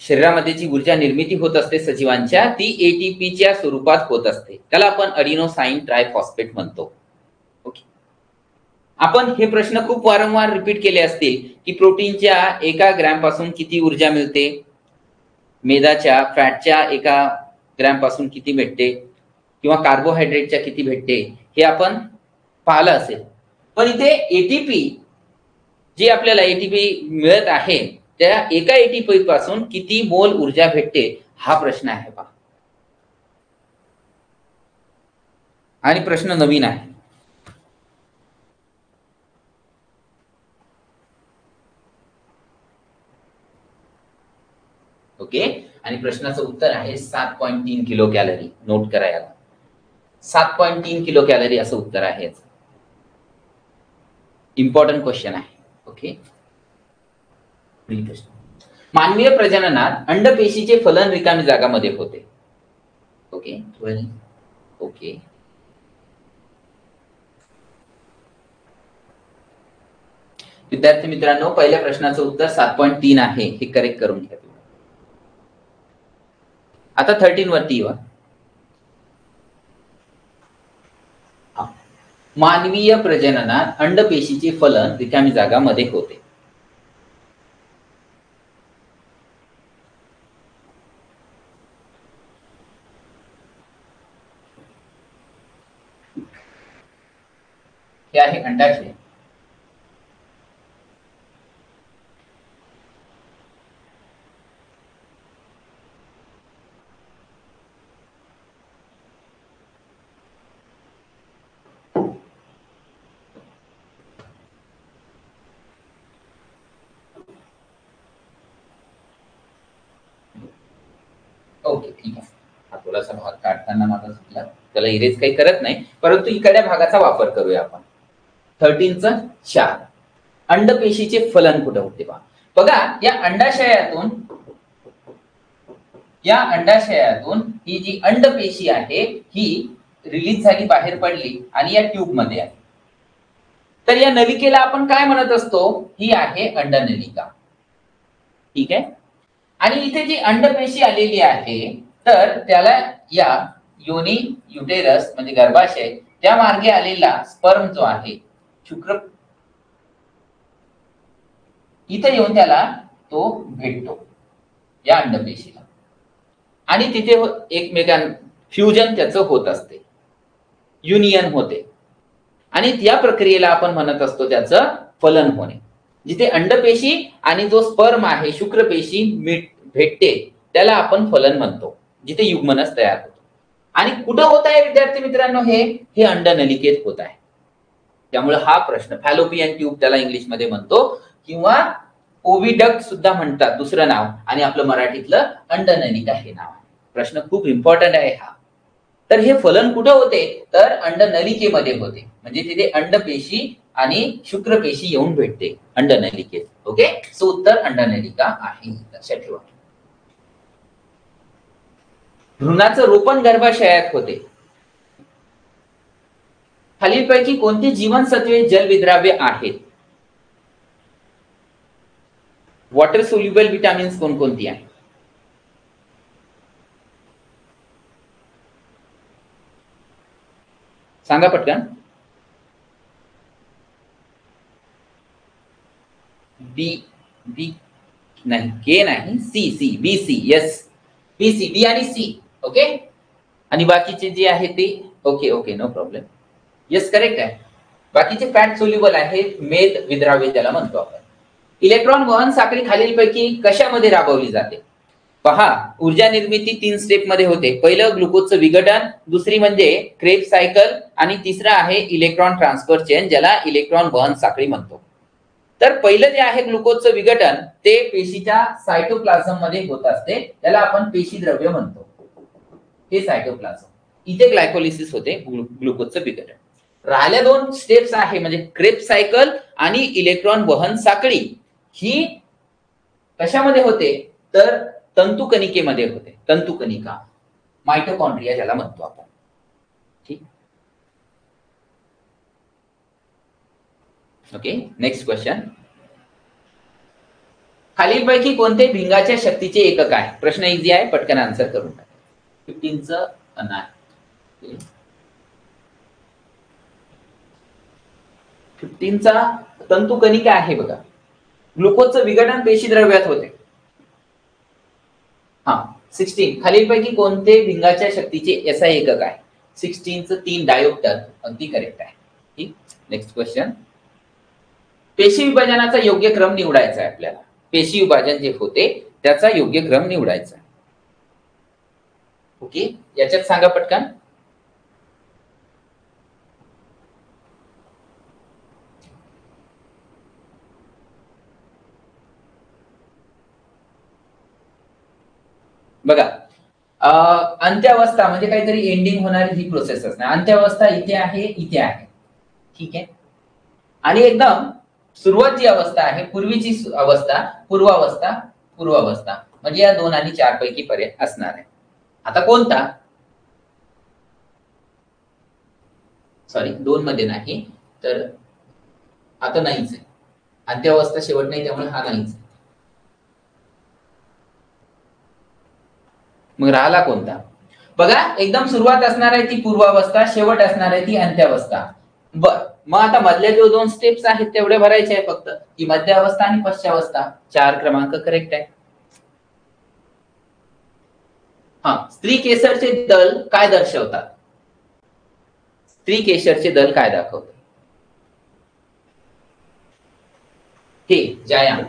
शरीरामध्ये जी ऊर्जा निर्मिती होत असते सजीवांच्या, ती एटीपीच्या स्वरूपात होत असते. त्याला आपण अडिनोसाइन ट्रायफॉस्फेट म्हणतो. ओके. आपण हे प्रश्न खूप वारंवार रिपीट केले असतील की प्रोटीनच्या 1 ग्रॅम पासून किती ऊर्जा मिळते, मेदाच्या, फॅटच्या 1 ग्रॅम पासून किती भेटते, किंवा कार्बोहायड्रेटच्या किती भेटते, हे आपण पाहिलं असेल. पण इथे एटीपी, जी आपल्याला एटीपी मिळत आहे, त्या एका एटीपी पासून किती मोल ऊर्जा भेटते, हा प्रश्न आहे पहा. आणि प्रश्न नवीन आहे. ओके. आणि प्रश्नाचं उत्तर आहे 7.3 किलो कॅलरी. नोट करा याला, 7.3 किलो कॅलरी असं उत्तर आहे. इम्पॉर्टंट क्वेश्चन आहे. ओके. मानवीय प्रजननात अंडपेशीचे फलन रिकामी जागामध्ये होते. ओके. ओके. विद्यार्थी मित्रांनो, पहिल्या प्रश्नाचं उत्तर 7.3 आहे, हे करेक्ट करून घ्या. आता 13 वरती येऊ. मानवीय प्रजननात अंडपेशीचे फलन रिकामी जागामध्ये होते. हे आहे अंडाशय. ओके, ठीक आहे. हा थोडासा भाग काढताना माझा चुकला, त्याला इरेज काही करत नाही, परंतु इकडच्या भागाचा वापर करूया आपण. 13चं 4. अंडपेशीचे फलन कुठे होते बघा. या अंडाशयातून ही जी अंडपेशी आहे ही रिलीज झाली, बाहेर पडली आणि या ट्यूब मध्ये आहे. तर या नलिकेला आपण काय म्हणत असतो? ही आहे अंडनलिका. ठीक आहे. आणि इथे जी अंडपेशी आलेली आहे तर त्याला या योनी युटेरस म्हणजे गर्भाशय त्या मार्गे आलेला स्पर्म जो आहे शुक्र इथे येऊन त्याला तो भेटतो या अंडपेशीला आणि तिथे एकमेकां फ्युजन त्याचं होत असते, युनियन होते आणि त्या प्रक्रियेला आपण म्हणत असतो त्याचं फलन होणे. जिथे अंडपेशी आणि जो स्पर्म आहे शुक्रपेशी भेटते त्याला आपण फलन म्हणतो, जिथे युग्मनस तयार होतो. आणि कुठं होत आहे विद्यार्थी मित्रांनो? हे अंडनलिकेत होत आहे. त्यामुळे हा प्रश्न फॅलोपियन ट्यूब त्याला इंग्लिशमध्ये म्हणतो किंवा ओव्हिडक्ट सुद्धा म्हणतात दुसरं नाव, आणि आपलं मराठीतलं अंडनलिका हे नाव आहे. प्रश्न खूप इम्पॉर्टंट आहे हा. तर हे फलन कुठं होते? तर अंडनलिकेमध्ये होते, म्हणजे तिथे अंडपेशी आणि शुक्रपेशी येऊन भेटते अंडनलिकेत. ओके, सो उत्तर अंडनलिका आहे, लक्षात ठेवा. भ्रूणाचं रोपण गर्भाशयात होते. खालीलपैकी कोणती जीवनसत्वे जलविद्राव्य आहेत? वॉटर सोल्युबल विटामिन्स कोणकोणती आहेत? सांगा पटकन. बी नाही, के नाही, C B C. Yes, B C, B आणि सी. ओके, आणि बाकीचे जे आहे ते okay no problem. Yes, correct आहे. बाकीचे फॅट सोल्युबल आहेत, मेद विद्राव्य त्याला म्हणतो आपण. इलेक्ट्रॉन वहन साखळी खालीलपैकी कशामध्ये राबवली जाते? पहा, ऊर्जा निर्मिती 3 स्टेप मध्ये होते. पहिलं ग्लुकोजचं विघटन, दुसरी म्हणजे क्रेब्स सायकल आणि तिसरं आहे इलेक्ट्रॉन ट्रान्सफर चेन, ज्याला इलेक्ट्रॉन वहन साखळी म्हणतो. तर पहिलं जे आहे ग्लुकोजचं विघटन ते पेशीच्या सायटोप्लाझम मध्ये होत असते, त्याला आपण पेशी द्रव्य म्हणतो. हे सायटोप्लाझम, इथे ग्लायकोलिसिस होते, ग्लुकोजचं विघटन. राहिल्या 2 स्टेप्स आहे म्हणजे क्रेब्स सायकल आणि इलेक्ट्रॉन वहन साखळी. ही कशामध्ये होते? तर तंतुकणिकेमध्ये होते. तंतुकणिका, मायटोकॉन्ड्रिया ज्याला म्हणतो आपण. ठीक. Okay, next question. खालीलपैकी कोणते भिंगाच्या शक्तीचे एकक आहे? प्रश्न इझी आहे, पटकन आन्सर करून टाका. 15चं नाही, 15चा तंतुकणिका आहे बघा. ग्लुकोजचं विघटन पेशी द्रव्यात होते. 16. खालीलपैकी कोणते भिंगाच्या शक्तीचे एसआय एकक आहे? 16चं 3 डायोप्टर, अगदी करेक्ट आहे. ठीक. Next question. पेशी विभाजनाचा योग्य क्रम निवडायचा आहे आपल्याला. पेशी विभाजन जे होते त्याचा योग्य क्रम निवडायचा. ओके, याच्यात सांगा पटकन. बघा, अंत्यावस्था म्हणजे काहीतरी एंडिंग होणारी ही प्रोसेस असणार. अंत्यावस्था इथे आहे, इथे आहे. ठीक आहे. आणि एकदम सुरुवातीची अवस्था आहे, पूर्वीची अवस्था, पूर्वावस्था, म्हणजे या 2 आणि 4 पैकी पर्याय असणार आहे. आता कोणता? सॉरी, 2 मध्ये नाही, तर आता नाहीच आहे. अंत्यावस्था शेवट नाही, त्यामुळे हा नाहीच. मग राहिला कोणता? बघा, एकदम सुरुवात असणार आहे ती पूर्वावस्था, शेवट असणार आहे ती अंत्यावस्था. बर, मग आता मधल्या जो 2 स्टेप्स आहेत तेवढे भरायचे आहे फक्त, की मध्यावस्था आणि पश्चावस्था. 4 क्रमांक करेक्ट आहे. स्त्री केसरचे दल काय दर्शवतात? स्त्री केसरचे दल काय दाखवतात? हे जायांग.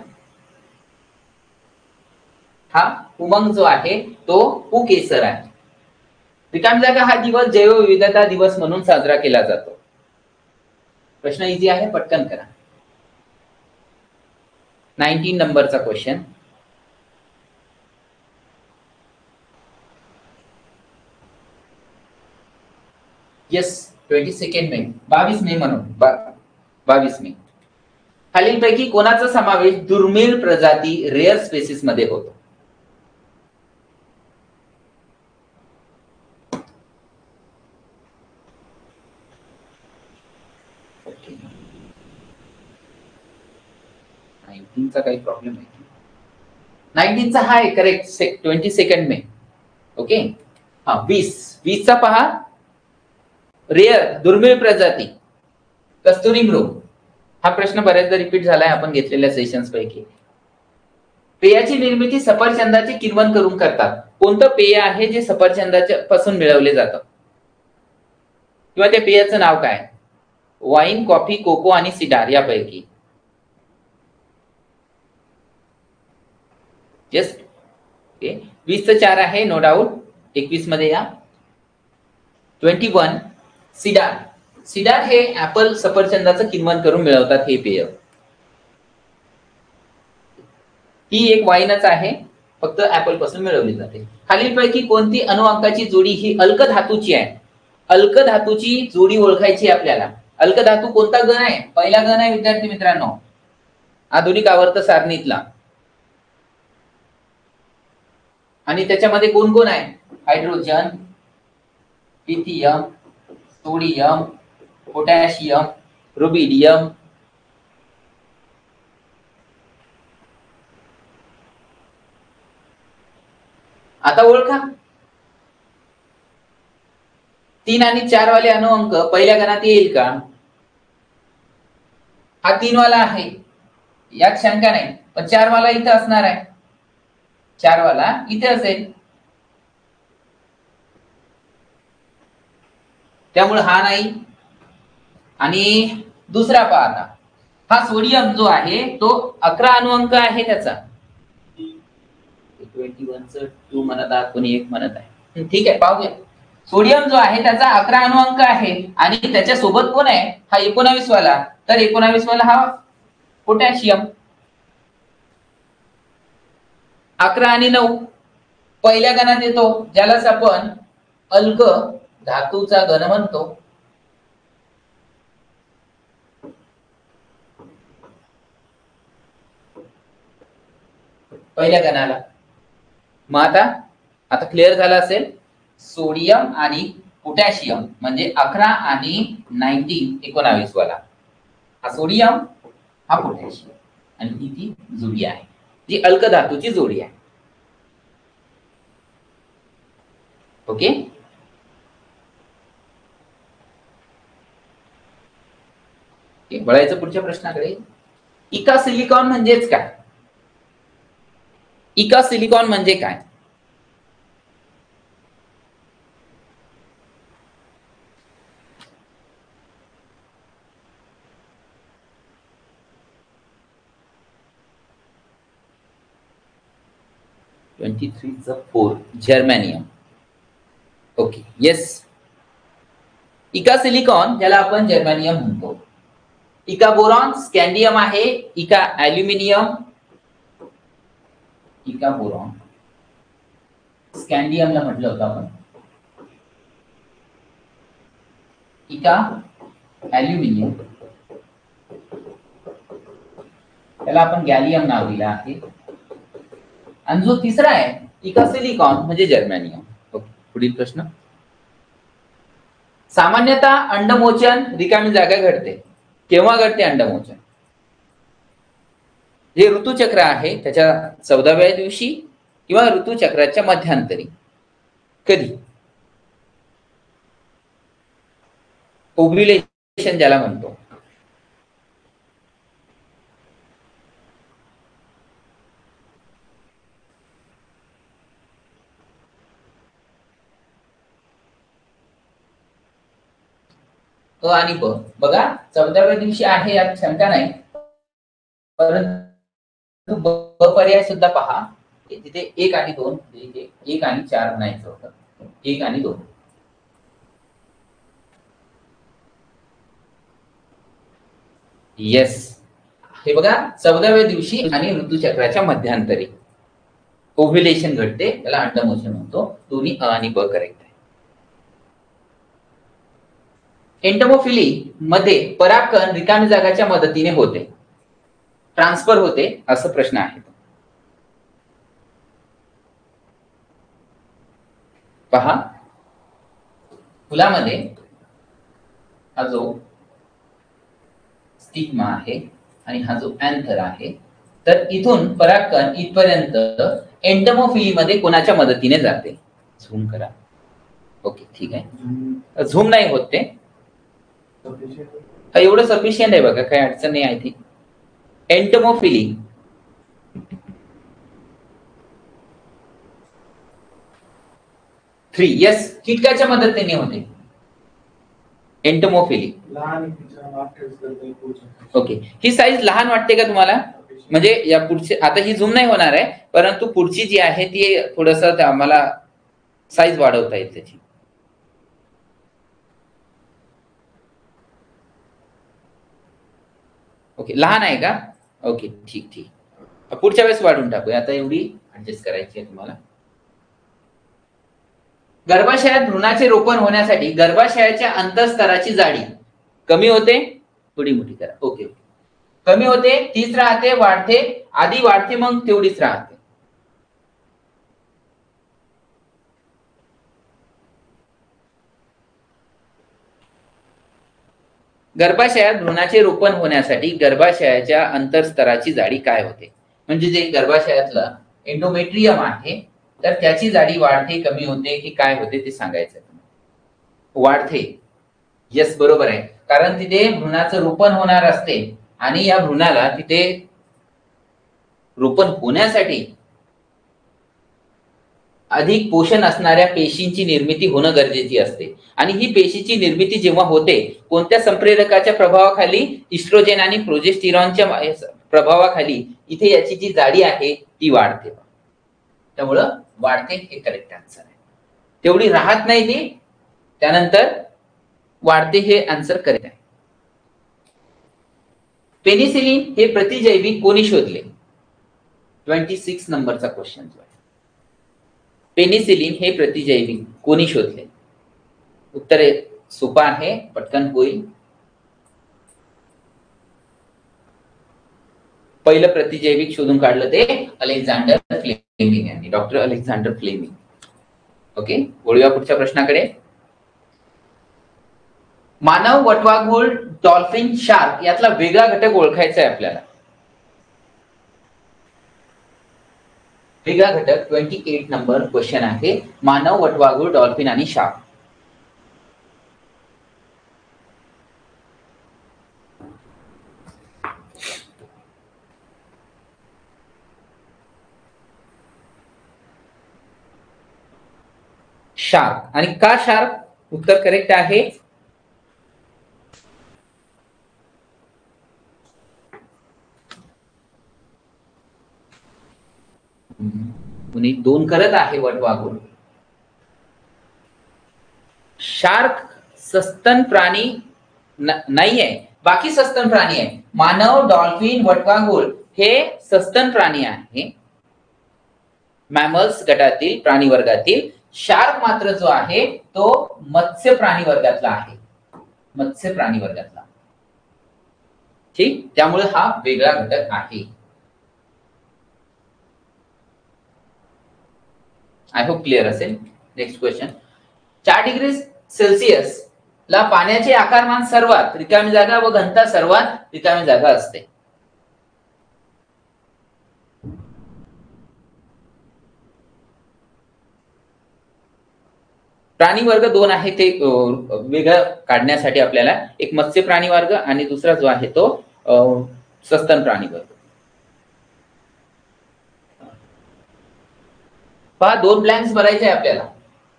हा उमंग जो आहे तो पुकेसर आहे. रिकामी जागा हा दिवस जैवविविधता दिवस म्हणून साजरा केला जातो. प्रश्न इझी आहे, पटकन करा. 19 नंबरचा क्वेश्चन. येस, 22 मे, 22 मे म्हणून 22 मे. खालीलपैकी कोणाचा समावेश दुर्मिळ प्रजाती रेअर स्पेसिस मध्ये होतो? चा काही प्रॉब्लेम आहे? 19चा हा आहे करेक्ट, 22 मे. ओके, हा 20 चा पहा, रेअर दुर्मिळ प्रजाती कस्तुरी मृग. हा प्रश्न बऱ्याचदा रिपीट झालाय आपण घेतलेल्या सेशन्स पैकी. पेयाची निर्मिती सफरचंदाची किण्वन करून करतात. कोणतं पेय आहे जे सफरचंदाच्या पासून मिळवले जातं? किंवा त्या पेयाचं नाव काय? वाईन, कॉफी, कोको आणि सिडार यापैकी. Yes, okay. 20चं 4 आहे, नो डाऊट. 21 मध्ये या. 21 सिडार. सिडार हे ऍपल सफरचंदाचं किण्वन करून मिळवतात हे पेय. ही एक वाईनच आहे, फक्त ऍपल पासून मिळवली जाते. खालीलपैकी कोणती अणुअंकाची जोडी ही अल्कधातूची आहे? अल्कधातूची जोडी ओळखायची आपल्याला. अल्कधातू कोणता गण आहे? पहिला गण आहे विद्यार्थी मित्रांनो, आधुनिक आवर्त सारणीतला. आणि त्याच्यामध्ये कोण कोण आहे? Hydrogen, lithium, sodium, potassium, rubidium. आता ओळखा. 3 आणि 4 वाले अणुअंक पहिल्या गणात येईल का? हा 3 वाला आहे, यात शंका नाही. पण 4 वाला इथं असणार आहे. 4 वाला इथे असेल, त्यामुळे हा नाही. आणि दुसरा पहा आता, हा सोडियम जो आहे तो 11 अणुअंक आहे त्याचा. 21चं 2 म्हणत आहात, कोणी 1 म्हणत आहे. ठीक आहे, पाहूया. सोडियम जो आहे त्याचा 11 अणुअंक आहे आणि त्याच्या सोबत कोण आहे? हा 19 वाला. तर 19 वाला हा पोटॅशियम. 11 आणि 9 पहिल्या गणात येतो, ज्यालाच आपण अल्क धातूचा गण म्हणतो. पहिल्या गणाला. मग आता क्लिअर झालं असेल. सोडियम आणि पोटॅशियम म्हणजे 11 आणि 19 वाला. हा सोडियम, हा पोटॅशियम, आणि ही ती जोडी आहे जी अल्कधातूची जोडी आहे. ओके, वळायचं पुढच्या प्रश्नाकडे. इका सिलिकॉन म्हणजेच काय? इका सिलिकॉन म्हणजे काय? जर्मेनियम. Okay, yes. इका सिलिकॉन ज्याला आपण जर्मेनियम म्हणतो. इका बोरॉन स्कॅन्डियम आहे. इका ॲल्युमिनियम, इका बोरॉन स्कॅन्डियमला म्हटलं होतं आपण. इका ॲल्युमिनियम, त्याला आपण गॅलियम नाव दिलं आहे. आणि जो तिसरा आहे इका सिलिकॉन म्हणजे जर्मेनियम. ओके, पुढील प्रश्न. सामान्यतः अंडमोचन रिकामी जागा घडते. केव्हा घडते अंडमोचन? जे ऋतुचक्र आहे त्याच्या 14व्या दिवशी किंवा ऋतुचक्राच्या मध्यांतरी. कधी? ओव्ह्युलेशन ज्याला म्हणतो. अ आणि ब. बघा 14व्या दिवशी आहे, यात शंका नाही. परंतु ब पर्याय सुद्धा पहा, तिथे 1 आणि 2, इथे 1 आणि 4 म्हणायचं होतं. 1 आणि 2. येस, हे बघा 14व्या दिवशी आणि ऋतुचक्राच्या मध्यांतरी ओव्ह्युलेशन घडते, त्याला अंडमोचन म्हणतो. दोन्ही अ आणि ब करेक्ट आहे. एंटमोफिली मध्ये परागकण रिकामी जागाच्या मदतीने होते. ट्रान्सफर होते असं प्रश्न आहे. पहा, फुलामध्ये हा जो स्टिग्मा आहे आणि हा जो अँथर आहे, तर इथून परागकण इथपर्यंत एंटमोफिली मध्ये कोणाच्या मदतीने जाते? झूम करा. ओके, ठीक आहे. झूम नाही होत ते, एवढं सफिशियंट आहे बघा, काही अडचण नाही आहे. ती एंटमोफिली. थ्री, यस, कीटकाच्या मदतीने होते एंटमोफिली. ओके, ही साईज लहान वाटते का तुम्हाला? म्हणजे या पुढचे, आता ही झूम नाही होणार आहे, परंतु पुढची जी आहे ती थोडस आम्हाला साईज वाढवता येईल त्याची. ओके, लहान आहे का? ओके, ठीक ठीक, पुढच्या वेळेस वाढून टाकूया. आता एवढी ऍडजस्ट करायची आहे तुम्हाला. गर्भाशयात भ्रूणाचे रोपण होण्यासाठी गर्भाशयाच्या अंतःस्तराची जाडी कमी होते, थोडी मोठी करा. ओके, कमी होते, तीच राहते, वाढते, आधी वाढते मग तेवढीच राहते. गर्भाशयात भ्रूणाचे रोपण होण्यासाठी गर्भाशयाच्या अंतःस्तराची जाडी काय होते? म्हणजे जे गर्भाशयातलं एंडोमेट्रियम आहे, तर त्याची जाडी वाढते, कमी होते की काय होते ते सांगायचं. वाढते. यस, बरोबर आहे, कारण तिथे भ्रूणाचं रोपण होणार असते आणि या भ्रूणाला तिथे रोपण होण्यासाठी अधिक पोषण असणाऱ्या पेशींची निर्मिती होणं गरजेची असते. आणि ही पेशीची निर्मिती जेव्हा होते, कोणत्या संप्रेरकाच्या प्रभावाखाली? इस्ट्रोजेन आणि प्रोजेस्टेरॉनच्या प्रभावाखाली इथे याची जी जाडी आहे ती वाढते. त्यामुळं वाढते हे करेक्ट आन्सर आहे. तेवढी राहत नाही ती, त्यानंतर वाढते हे आन्सर करेक्ट आहे. पेनिसिलिन हे प्रतिजैविक कोणी शोधले? 26 नंबरचा क्वेश्चन जो आहे. पेनिसिलिन हे प्रतिजैविक कोणी शोधले? उत्तर सोपं आहे, पटकन होईल. पहिलं प्रतिजैविक शोधून काढलं ते अलेक्झांडर फ्लेमिंग यांनी, डॉक्टर अलेक्झांडर फ्लेमिंग. ओके, वळूया पुढच्या प्रश्नाकडे. मानव, वटवाघूळ, डॉल्फिन, शार्क यातला वेगळा घटक ओळखायचा आहे आपल्याला. वेगळा घटक 28 नंबर क्वेश्चन आहे. मानव, वटवाघूळ, डॉल्फिन आणि शार्क. शार्क. आणि का शार्क? उत्तर करेक्ट आहे. कुणी दोन करत आहे वटवाघूळ. शार्क सस्तन प्राणी नाहीये, बाकी सस्तन प्राणी आहे. मानव, डॉल्फिन, वटवाघूळ हे सस्तन प्राणी आहे, मॅमल्स गटातील, प्राणी वर्गातील. शार्क मात्र जो आहे तो मत्स्य प्राणी वर्गातला आहे, मत्स्य प्राणी वर्गातला. ठीक, त्यामुळे हा वेगळा घटक आहे. आय होप क्लिअर असेल. Next question. 4 डिग्री सेल्सिअस ला पाण्याचे आकारमान सर्वात रिकामी जागा व घनता सर्वात रिकामी जागा असते. प्राणी वर्ग दोन आहे, ते वेगळं काढण्यासाठी आपल्याला एक मत्स्य प्राणी वर्ग आणि दुसरा जो आहे तो सस्तन प्राणी वर्ग. पहा, 2 ब्लँक्स भरायचे आहे आपल्याला.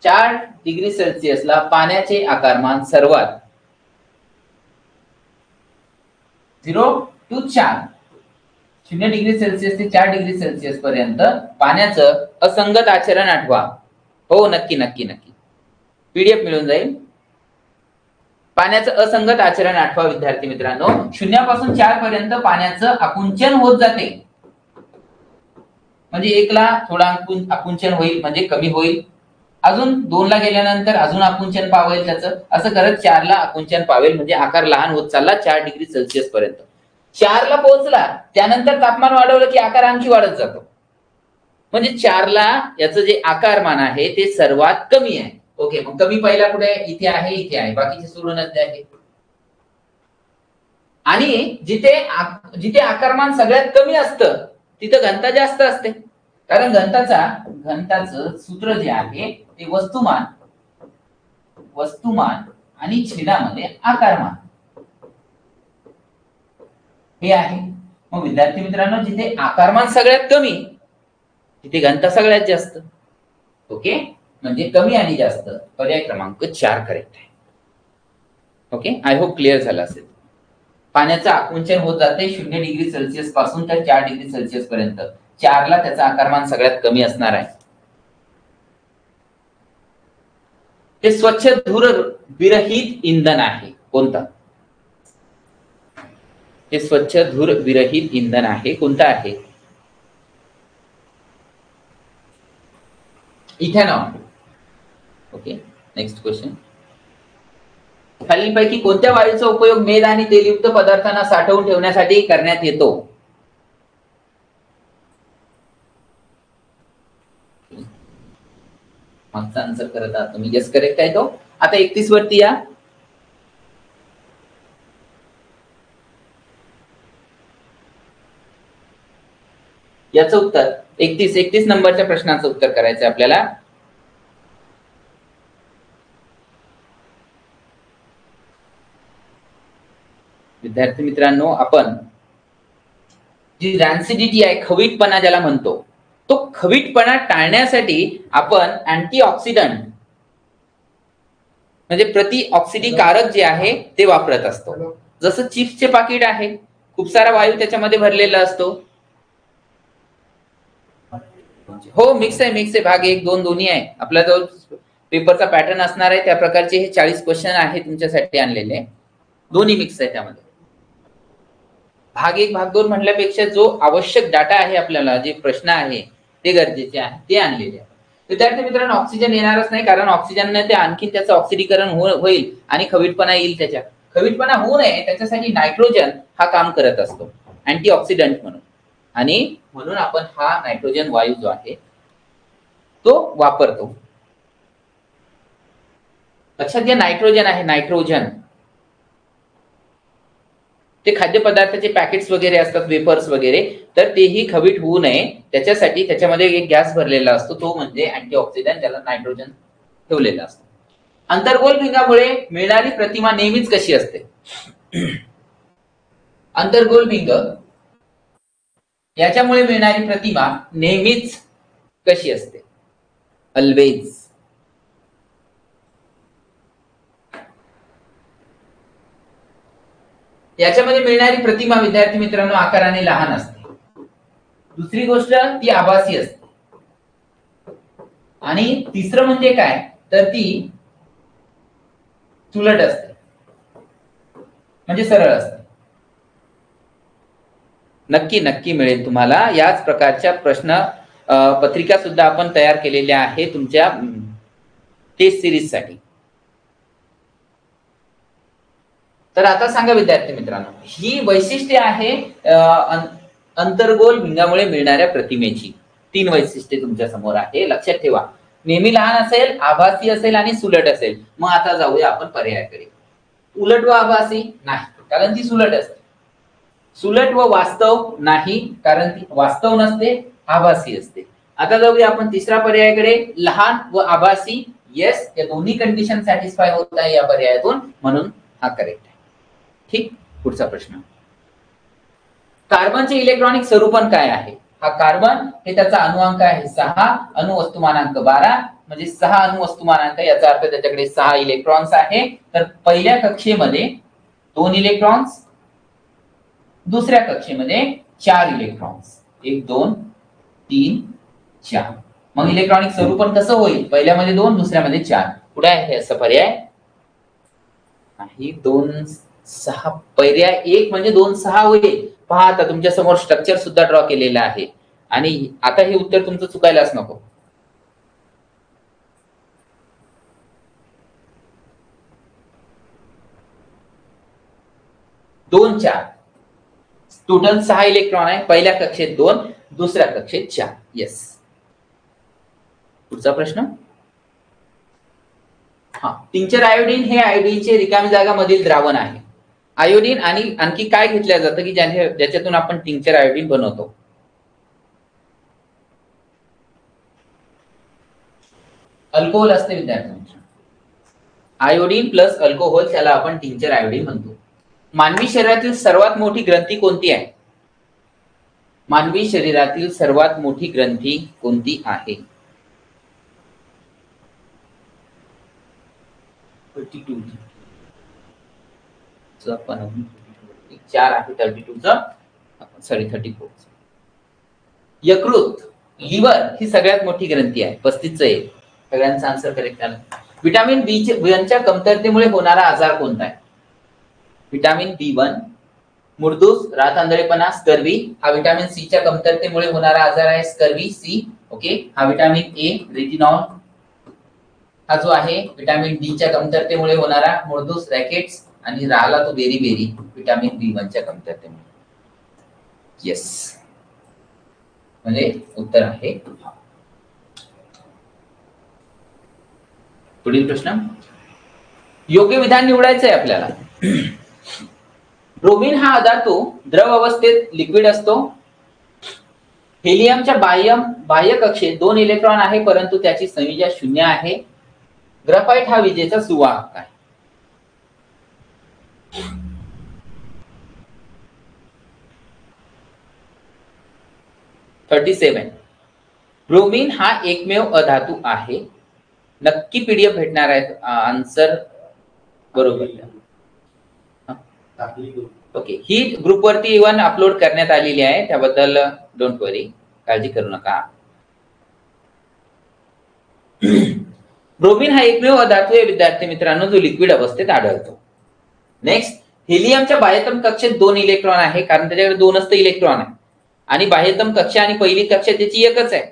4 डिग्री सेल्सिअसला पाण्याचे आकारमान सर्वात 0 to 4, 0 डिग्री सेल्सिअस ते 4 डिग्री सेल्सिअस पर्यंत पाण्याचं असंगत आचरण आठवा. हो, नक्की नक्की नक्की, पीडीएफ मिळून जाईल. पाण्याचं असंगत आचरण आठवा विद्यार्थी मित्रांनो. 0 पासून 4 पर्यंत पाण्याचं आकुंचन होत जाते, म्हणजे 1 ला थोडा आकुंचन होईल म्हणजे कमी होईल, अजून 2 ला गेल्यानंतर अजून आकुंचन पावेल त्याचं, असं करत 4 ला आकुंचन पावेल म्हणजे आकार लहान होत चालला 4 डिग्री सेल्सिअस पर्यंत. 4ला पोहोचला त्यानंतर तापमान वाढवलं की आकार आणखी वाढत जातो. म्हणजे 4ला याचं जे आकारमान आहे ते सर्वात कमी आहे. ओके, मग कमी पहिला कुठे? इथे आहे, इथे आहे, बाकीचे सोडूनच आहे. आणि जिथे आकारमान सगळ्यात कमी असतं तिथं घनता जास्त असते. कारण घनताचं सूत्र जे आहे ते वस्तुमान आणि छेदामध्ये आकारमान हे आहे. मग विद्यार्थी मित्रांनो, जिथे आकारमान सगळ्यात कमी तिथे घनता सगळ्यात जास्त. ओके, म्हणजे कमी आणि जास्त पर्याय क्रमांक 4 करेक्ट आहे. ओके, आय होप क्लिअर झालं असेल. पाण्याचं आकुंचन होत जाते 0 डिग्री सेल्सिअस पासून तर 4 डिग्री सेल्सिअस पर्यंत. 4ला त्याचं आकारमान सगळ्यात कमी असणार आहे. ते स्वच्छ धूर विरहित इंधन आहे. कोणतं? ते स्वच्छ धूर विरहित इंधन आहे. कोणतं आहे? इथेनॉल. Okay, next question. खालीलपैकी कोणत्या वायूचा उपयोग मेद आणि तेलयुक्त पदार्थांना साठवून ठेवण्यासाठी करण्यात येतो? मागचा आन्सर करत आहात तुम्ही. येस, करेक्ट आहे तो. आता 31 वरती या. याचं उत्तर 31 नंबरच्या प्रश्नाचं उत्तर करायचं आपल्याला. विद्यार्थी मित्रांनो, आपण जी रॅन्सिडिटी आहे, खवीटपणा ज्याला म्हणतो, तो खवीटपणा टाळण्यासाठी आपण अँटीऑक्सिडंट म्हणजे प्रतिऑक्सिडीकारक जे आहे ते वापरत असतो. जसं चिप्सचे पाकिट आहे, खूप सारा वायू त्याच्यामध्ये भरलेला असतो. हो, मिक्स आहे. भाग 1, 2 दोन्ही आहे. आपला जो पेपरचा पॅटर्न असणार आहे त्या प्रकारचे हे 40 क्वेश्चन आहे तुमच्यासाठी आणलेले. दोन्ही मिक्स आहे त्यामध्ये. भाग 1 भाग 2 म्हटल्यापेक्षा जो आवश्यक डाटा आहे आपल्याला, जे प्रश्न आहे ते गरजेचे आहे ते आणलेले आहे. विद्यार्थी मित्रांनो, ऑक्सिजन येणारच नाही, कारण ऑक्सिजनने ते आणखी त्याचं ऑक्सिडीकरण होईल आणि खवीटपणा येईल. त्याच्या खवीटपणा होऊ नये त्याच्यासाठी नायट्रोजन हा काम करत असतो अँटीऑक्सिडंट म्हणून. आणि म्हणून आपण हा नायट्रोजन वायू जो आहे तो वापरतो. लक्षात घ्या, नायट्रोजन आहे, नायट्रोजन. ते खाद्यपदार्थाचे पॅकेट्स वगैरे असतात, वेफर्स वगैरे, तर तेही खवीट होऊ नये त्याच्यासाठी त्याच्यामध्ये एक गॅस भरलेला असतो, तो म्हणजे अँटीऑक्सिडंट, ज्याला नायट्रोजन ठेवलेला असतो. अंतर्गोल भिंगामुळे मिळणारी प्रतिमा नेहमीच कशी असते? अंतर्गोल भिंग याच्यामुळे मिळणारी प्रतिमा नेहमीच कशी असते? ऑलवेज. याच्यामध्ये मिळणारी प्रतिमा विद्यार्थी मित्रांनो आकाराने लहान असते. दुसरी गोष्ट, ती आभासी असते. आणि तिसरं म्हणजे काय, तर ती सुलट असते, म्हणजे सरळ असते. नक्की मिळेल तुम्हाला. याच प्रकारच्या प्रश्न पत्रिका सुद्धा आपण तयार केलेल्या आहे तुमच्या टेस्ट सिरीज साठी. तर आता सांगा विद्यार्थी मित्रांनो, ही वैशिष्ट्ये आहे अंतर्गोल भिंगामुळे मिळणाऱ्या प्रतिमेची. 3 वैशिष्ट्ये तुमच्या समोर आहे, लक्षात ठेवा. नेहमी लहान असेल, आभासी असेल आणि सुलट असेल. मग आता जाऊया आपण पर्यायाकडे. उलट व आभासी नाही, कारण ती सुलट असते. सुलट व वास्तव नाही, कारण ती वास्तव नसते, आभासी असते. आता जाऊया आपण तिसऱ्या पर्यायाकडे, लहान व आभासी. येस, या दोन्ही कंडिशन सॅटिस्फाय होत आहे या पर्यायातून, म्हणून हा करेक्ट आहे. ठीक, पुढचा प्रश्न. कार्बनचे इलेक्ट्रॉनिक स्वरूपन काय आहे? हा कार्बन हे त्याचा अणुअंक आहे 6, अणुवस्तुमानांक 12, म्हणजे 6 अणुवस्तुमानांक, याचा अर्थ त्याच्याकडे 6 इलेक्ट्रॉन्स आहे. तर पहिल्या कक्षेमध्ये 2 इलेक्ट्रॉन्स, दुसऱ्या कक्षेमध्ये 4 इलेक्ट्रॉन्स. 1 2 3 4. मग इलेक्ट्रॉनिक स्वरूपन कसं होईल? पहिल्यामध्ये 2, दुसऱ्यामध्ये 4. कुठे आहे असं पर्याय? नाही, 2 6. पर्याय 1 म्हणजे 2 6 होईल. पहा, आता तुमच्या समोर स्ट्रक्चर सुद्धा ड्रॉ केलेलं आहे. आणि आता हे उत्तर तुमचं चुकायलाच नको. दोन 4 टोटल 6 इलेक्ट्रॉन आहे. पहिल्या कक्षेत 2, दुसऱ्या कक्षेत 4. येस. पुढचा प्रश्न. हा, टिंचर आयोडीन हे आयोडीनचे रिकामी जागा मधील द्रावण आहे. आयोडीन आणि आणखी काय घेतलं जातं की ज्याच्यातून आपण टिंचर आयोडीन बनवतो? अल्कोहोल असते विद्यार्थ्यांना. आयोडीन प्लस अल्कोहोल, त्याला आपण टिंचर आयोडीन म्हणतो. मानवी शरीरातील सर्वात मोठी ग्रंथी कोणती आहे? मानवी शरीरातील सर्वात मोठी ग्रंथी कोणती आहे? 32 4 आहे 32 सॉरी 34. यकृत, लिव्हर ही सगळ्यात मोठी ग्रंथी आहे. 35 आहे. सगळ्यांचा आन्सर करेक्ट आला. विटामिन B च्या कमतरतेमुळे होणारा आजार कोणता आहे? विटामिन B1 मुर्दूस, रातआंधळेपणा, स्कर्वी. हा विटामिन C च्या कमतरतेमुळे होणारा आजार आहे स्कर्वी, C. ओके. हा विटामिन A रेटिनॉल. हा जो आहे विटामिन D च्या कमतरतेमुळे होणारा मुर्दूस, रॅकेट्स. आणि राहिला तो बेरी विटामिन B1 च्या कमतरतेमुळे. येस, म्हणजे उत्तर आहे. पुढील प्रश्न. योग्य विधान निवडायचं आहे आपल्याला. ब्रोमीन हा पदार्थ द्रव अवस्थेत लिक्विड असतो. हेलियमच्या बाह्य कक्षेत 2 इलेक्ट्रॉन आहे परंतु त्याची संयुजा 0 आहे. ग्राफाइट हा विजेचा सुवाहक आहे. ब्रोमीन हा एकमेव अधातू आहे. नक्की पीडीएफ भेटणार आहे. आन्सर बरोबर. ओके. ही ग्रुपवरती इव्हन अपलोड करण्यात आलेली आहे, त्याबद्दल डोंट वरी, काळजी करू नका. ब्रोमीन हा एकमेव अधातू आहे विद्यार्थी मित्रांनो जो लिक्विड अवस्थेत आढळतो. नेक्स्ट. हेलियमच्या बाह्यतम कक्षेत 2 इलेक्ट्रॉन आहे कारण त्याच्याकडे 2च इलेक्ट्रॉन आहे. आणि बाह्यतम कक्षा आणि पहिली कक्षा त्याची एकच आहे.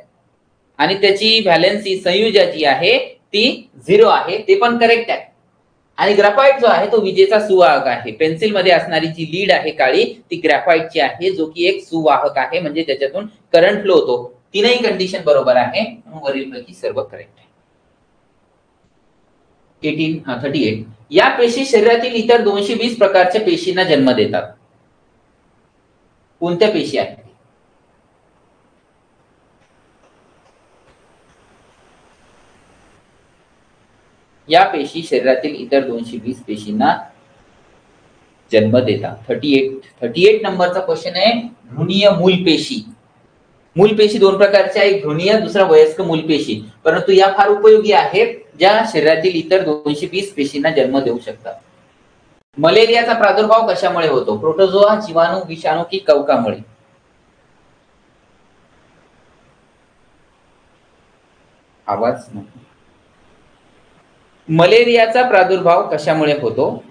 आणि त्याची व्हॅलेन्सी संयुजा जी आहे ती 0 आहे, ते पण करेक्ट आहे. आणि ग्राफाइट जो आहे तो विजेचा सुवाहक आहे. पेन्सिल मध्ये असणारी जी लीड आहे काळी ती ग्राफाइटची आहे, जो की एक सुवाहक आहे, म्हणजे त्याच्यातून करंट फ्लो होतो. तीनही कंडिशन बरोबर आहे, वरीलपैकी सर्व करेक्ट आहे. 38. या पेशी शरीरातील इतर 220 प्रकारच्या पेशींना जन्म देतात. कोणत्या पेशी आहेत? या पेशी शरीरातील इतर 220 पेशींना जन्म देतात. 38 नंबरचा क्वेश्चन आहे. भ्रूणीय मूलपेशी. मूलपेशी 2 प्रकारच्या, एक भ्रूणीय, दुसरा वयस्क मूलपेशी. परंतु या फार उपयोगी आहेत, ज्या शरीरातील इतर 220 पेशींना जन्म देऊ शकतात. मलेरियाचा प्रादुर्भाव कशामुळे होतो? प्रोटोझोआ, जीवाणू, विषाणू की कवकामुळे? आवाज नाही. मलेरियाचा प्रादुर्भाव कशामुळे होतो?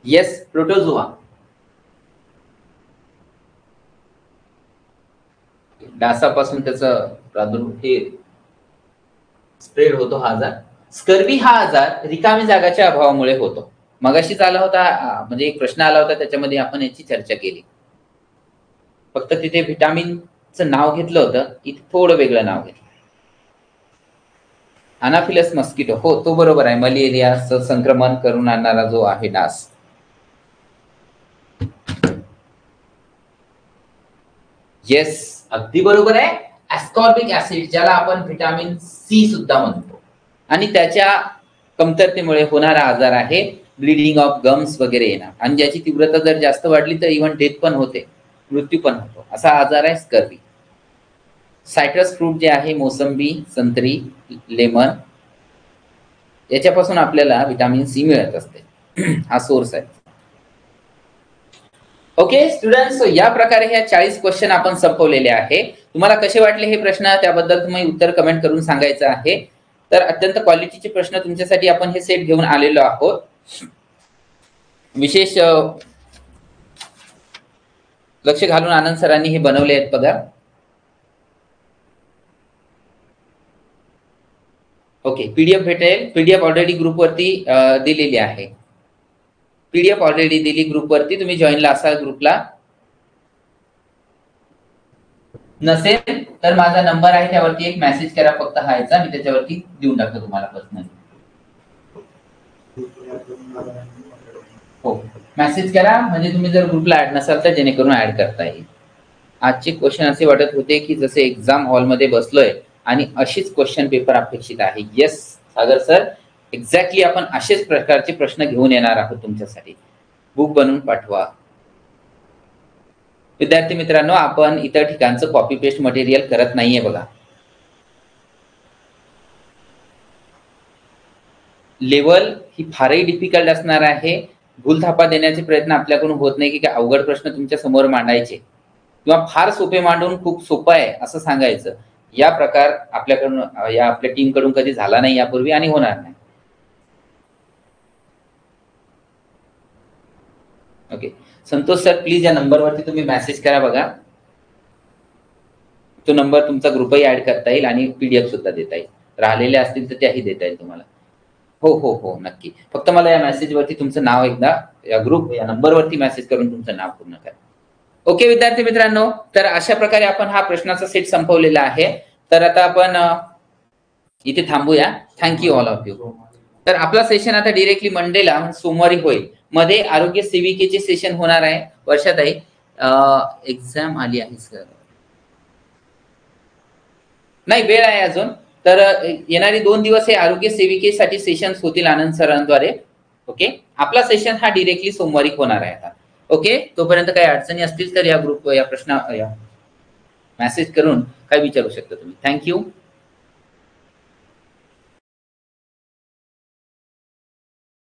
Yes, protozoa. डासापासून त्याचा प्रादुर्भाव हे स्प्रेड होतो हा आजार. स्कर्वी हा आजार रिकामी जागाच्या अभावामुळे होतो. मगाशीच आला होता, म्हणजे एक प्रश्न आला होता, त्याच्यामध्ये आपण याची चर्चा केली. फक्त तिथे व्हिटॅमिनचं नाव घेतलं होतं, इथे थोडं वेगळं नाव घेतलं. अनाफिलस मस्किटो, हो तो बरोबर आहे. मलेरियाचं संक्रमण करून आणणारा जो आहे डास. येस, अगदी बरोबर आहे. ऍस्कॉर्बिक ऍसिड, ज्याला आपण व्हिटॅमिन सी सुद्धा म्हणतो, आणि त्याच्या कमतरतेमुळे होणारा आजार आहे ब्लिडिंग ऑफ गम्स वगैरे येणार. आणि ज्याची तीव्रता जर जास्त वाढली तर इव्हन डेथ पण होते, मृत्यू पण होतो. असा आजार आहे स्कर्वी. सायट्रस फ्रूट जे आहे, मोसंबी, संत्री, लेमन, याच्यापासून आपल्याला व्हिटॅमिन सी मिळत असते. हा सोर्स आहे. ओके स्टुडंट्स, या प्रकारे ह्या 40 क्वेश्चन आपण संपवलेले आहे. तुम्हाला कसे वाटले हे प्रश्न, त्याबद्दल तुम्ही उत्तर कमेंट करून सांगायचं आहे. तर अत्यंत क्वालिटीचे प्रश्न तुमच्यासाठी आपण हे सेट घेऊन आलेलो आहोत. विशेष लक्ष घालून आनंद सरांनी हे बनवले आहेत बघा. ओके, पीडीएफ भेटेल. पीडीएफ ऑलरेडी ग्रुपवरती दिलेली आहे. पीडीएफ ऑलरेडी दिली ग्रुपवरती, तुम्ही जॉईनला असाल ग्रुपला. नसेल तर माझा नंबर आहे त्यावरती एक मेसेज करा फक्त हायचा, मी त्याच्यावरती देऊन टाकतो तुम्हाला पर्सनली. हो, मेसेज करा म्हणजे तुम्ही जर ग्रुपला ऍड नसाल तर जेणेकरून ऍड करता येईल. आजचे क्वेश्चन असे वाटत होते की जसे एक्झाम हॉलमध्ये बसलोय आणि अशीच क्वेश्चन पेपर अपेक्षित आहे. येस सागर सर, एक्झॅक्टली आपण असेच प्रकारचे प्रश्न घेऊन येणार आहोत तुमच्यासाठी. बुक बनवून पाठवा. विद्यार्थी मित्रांनो, आपण इतर ठिकाणचं कॉपी पेस्ट मटेरियल करत नाहीये बघा. लेवल ही फारही डिफिकल्ट असणार आहे. भूलथापा देण्याचे प्रयत्न आपल्याकडून होत नाही की अवघड प्रश्न तुमच्या समोर मांडायचे किंवा फार सोपे मांडून खूप सोपं आहे असं सांगायचं. या प्रकार आपल्याकडून या आपल्या टीम कडून कधी झाला नाही यापूर्वी आणि होणार नाही. ओके, संतोष सर प्लीज या नंबरवरती तुम्ही मेसेज करा बघा. तो नंबर तुमचा ग्रुपही ऍड करता येईल आणि पीडीएफ सुद्धा देता येईल. राहिलेले असतील तर त्याही देता येईल तुम्हाला. हो हो हो नक्की. फक्त मला या मेसेजवरती तुमचं नाव एकदा या ग्रुप या नंबरवरती मेसेज करून तुमचं नाव पूर्ण करा. ओके विद्यार्थी मित्रांनो, तर अशा प्रकारे आपण हा प्रश्नाचा सेट संपवलेला आहे. तर आता आपण इथे थांबूया. Thank you all of you. तर आपला सेशन आता डिरेक्टली मंडेला सोमवारी होईल. मध्ये आरोग्य सेविकेचे सेशन होणार आहे. वर्षाताई एक्झाम आली आहे सर? नाही, वेळ आहे अजून. तर येणारे 2 दिवस हे आरोग्य सेविकेसाठी सेशन्स होतील आनंद सरांद्वारे. ओके, आपला सेशन हा डिरेक्टली सोमवारी होणार आहे आता. ओके, तोपर्यंत काही अडचणी असतील तर या ग्रुप या प्रश्न या मेसेज करून काय विचारू शकता तुम्ही. थँक्यू.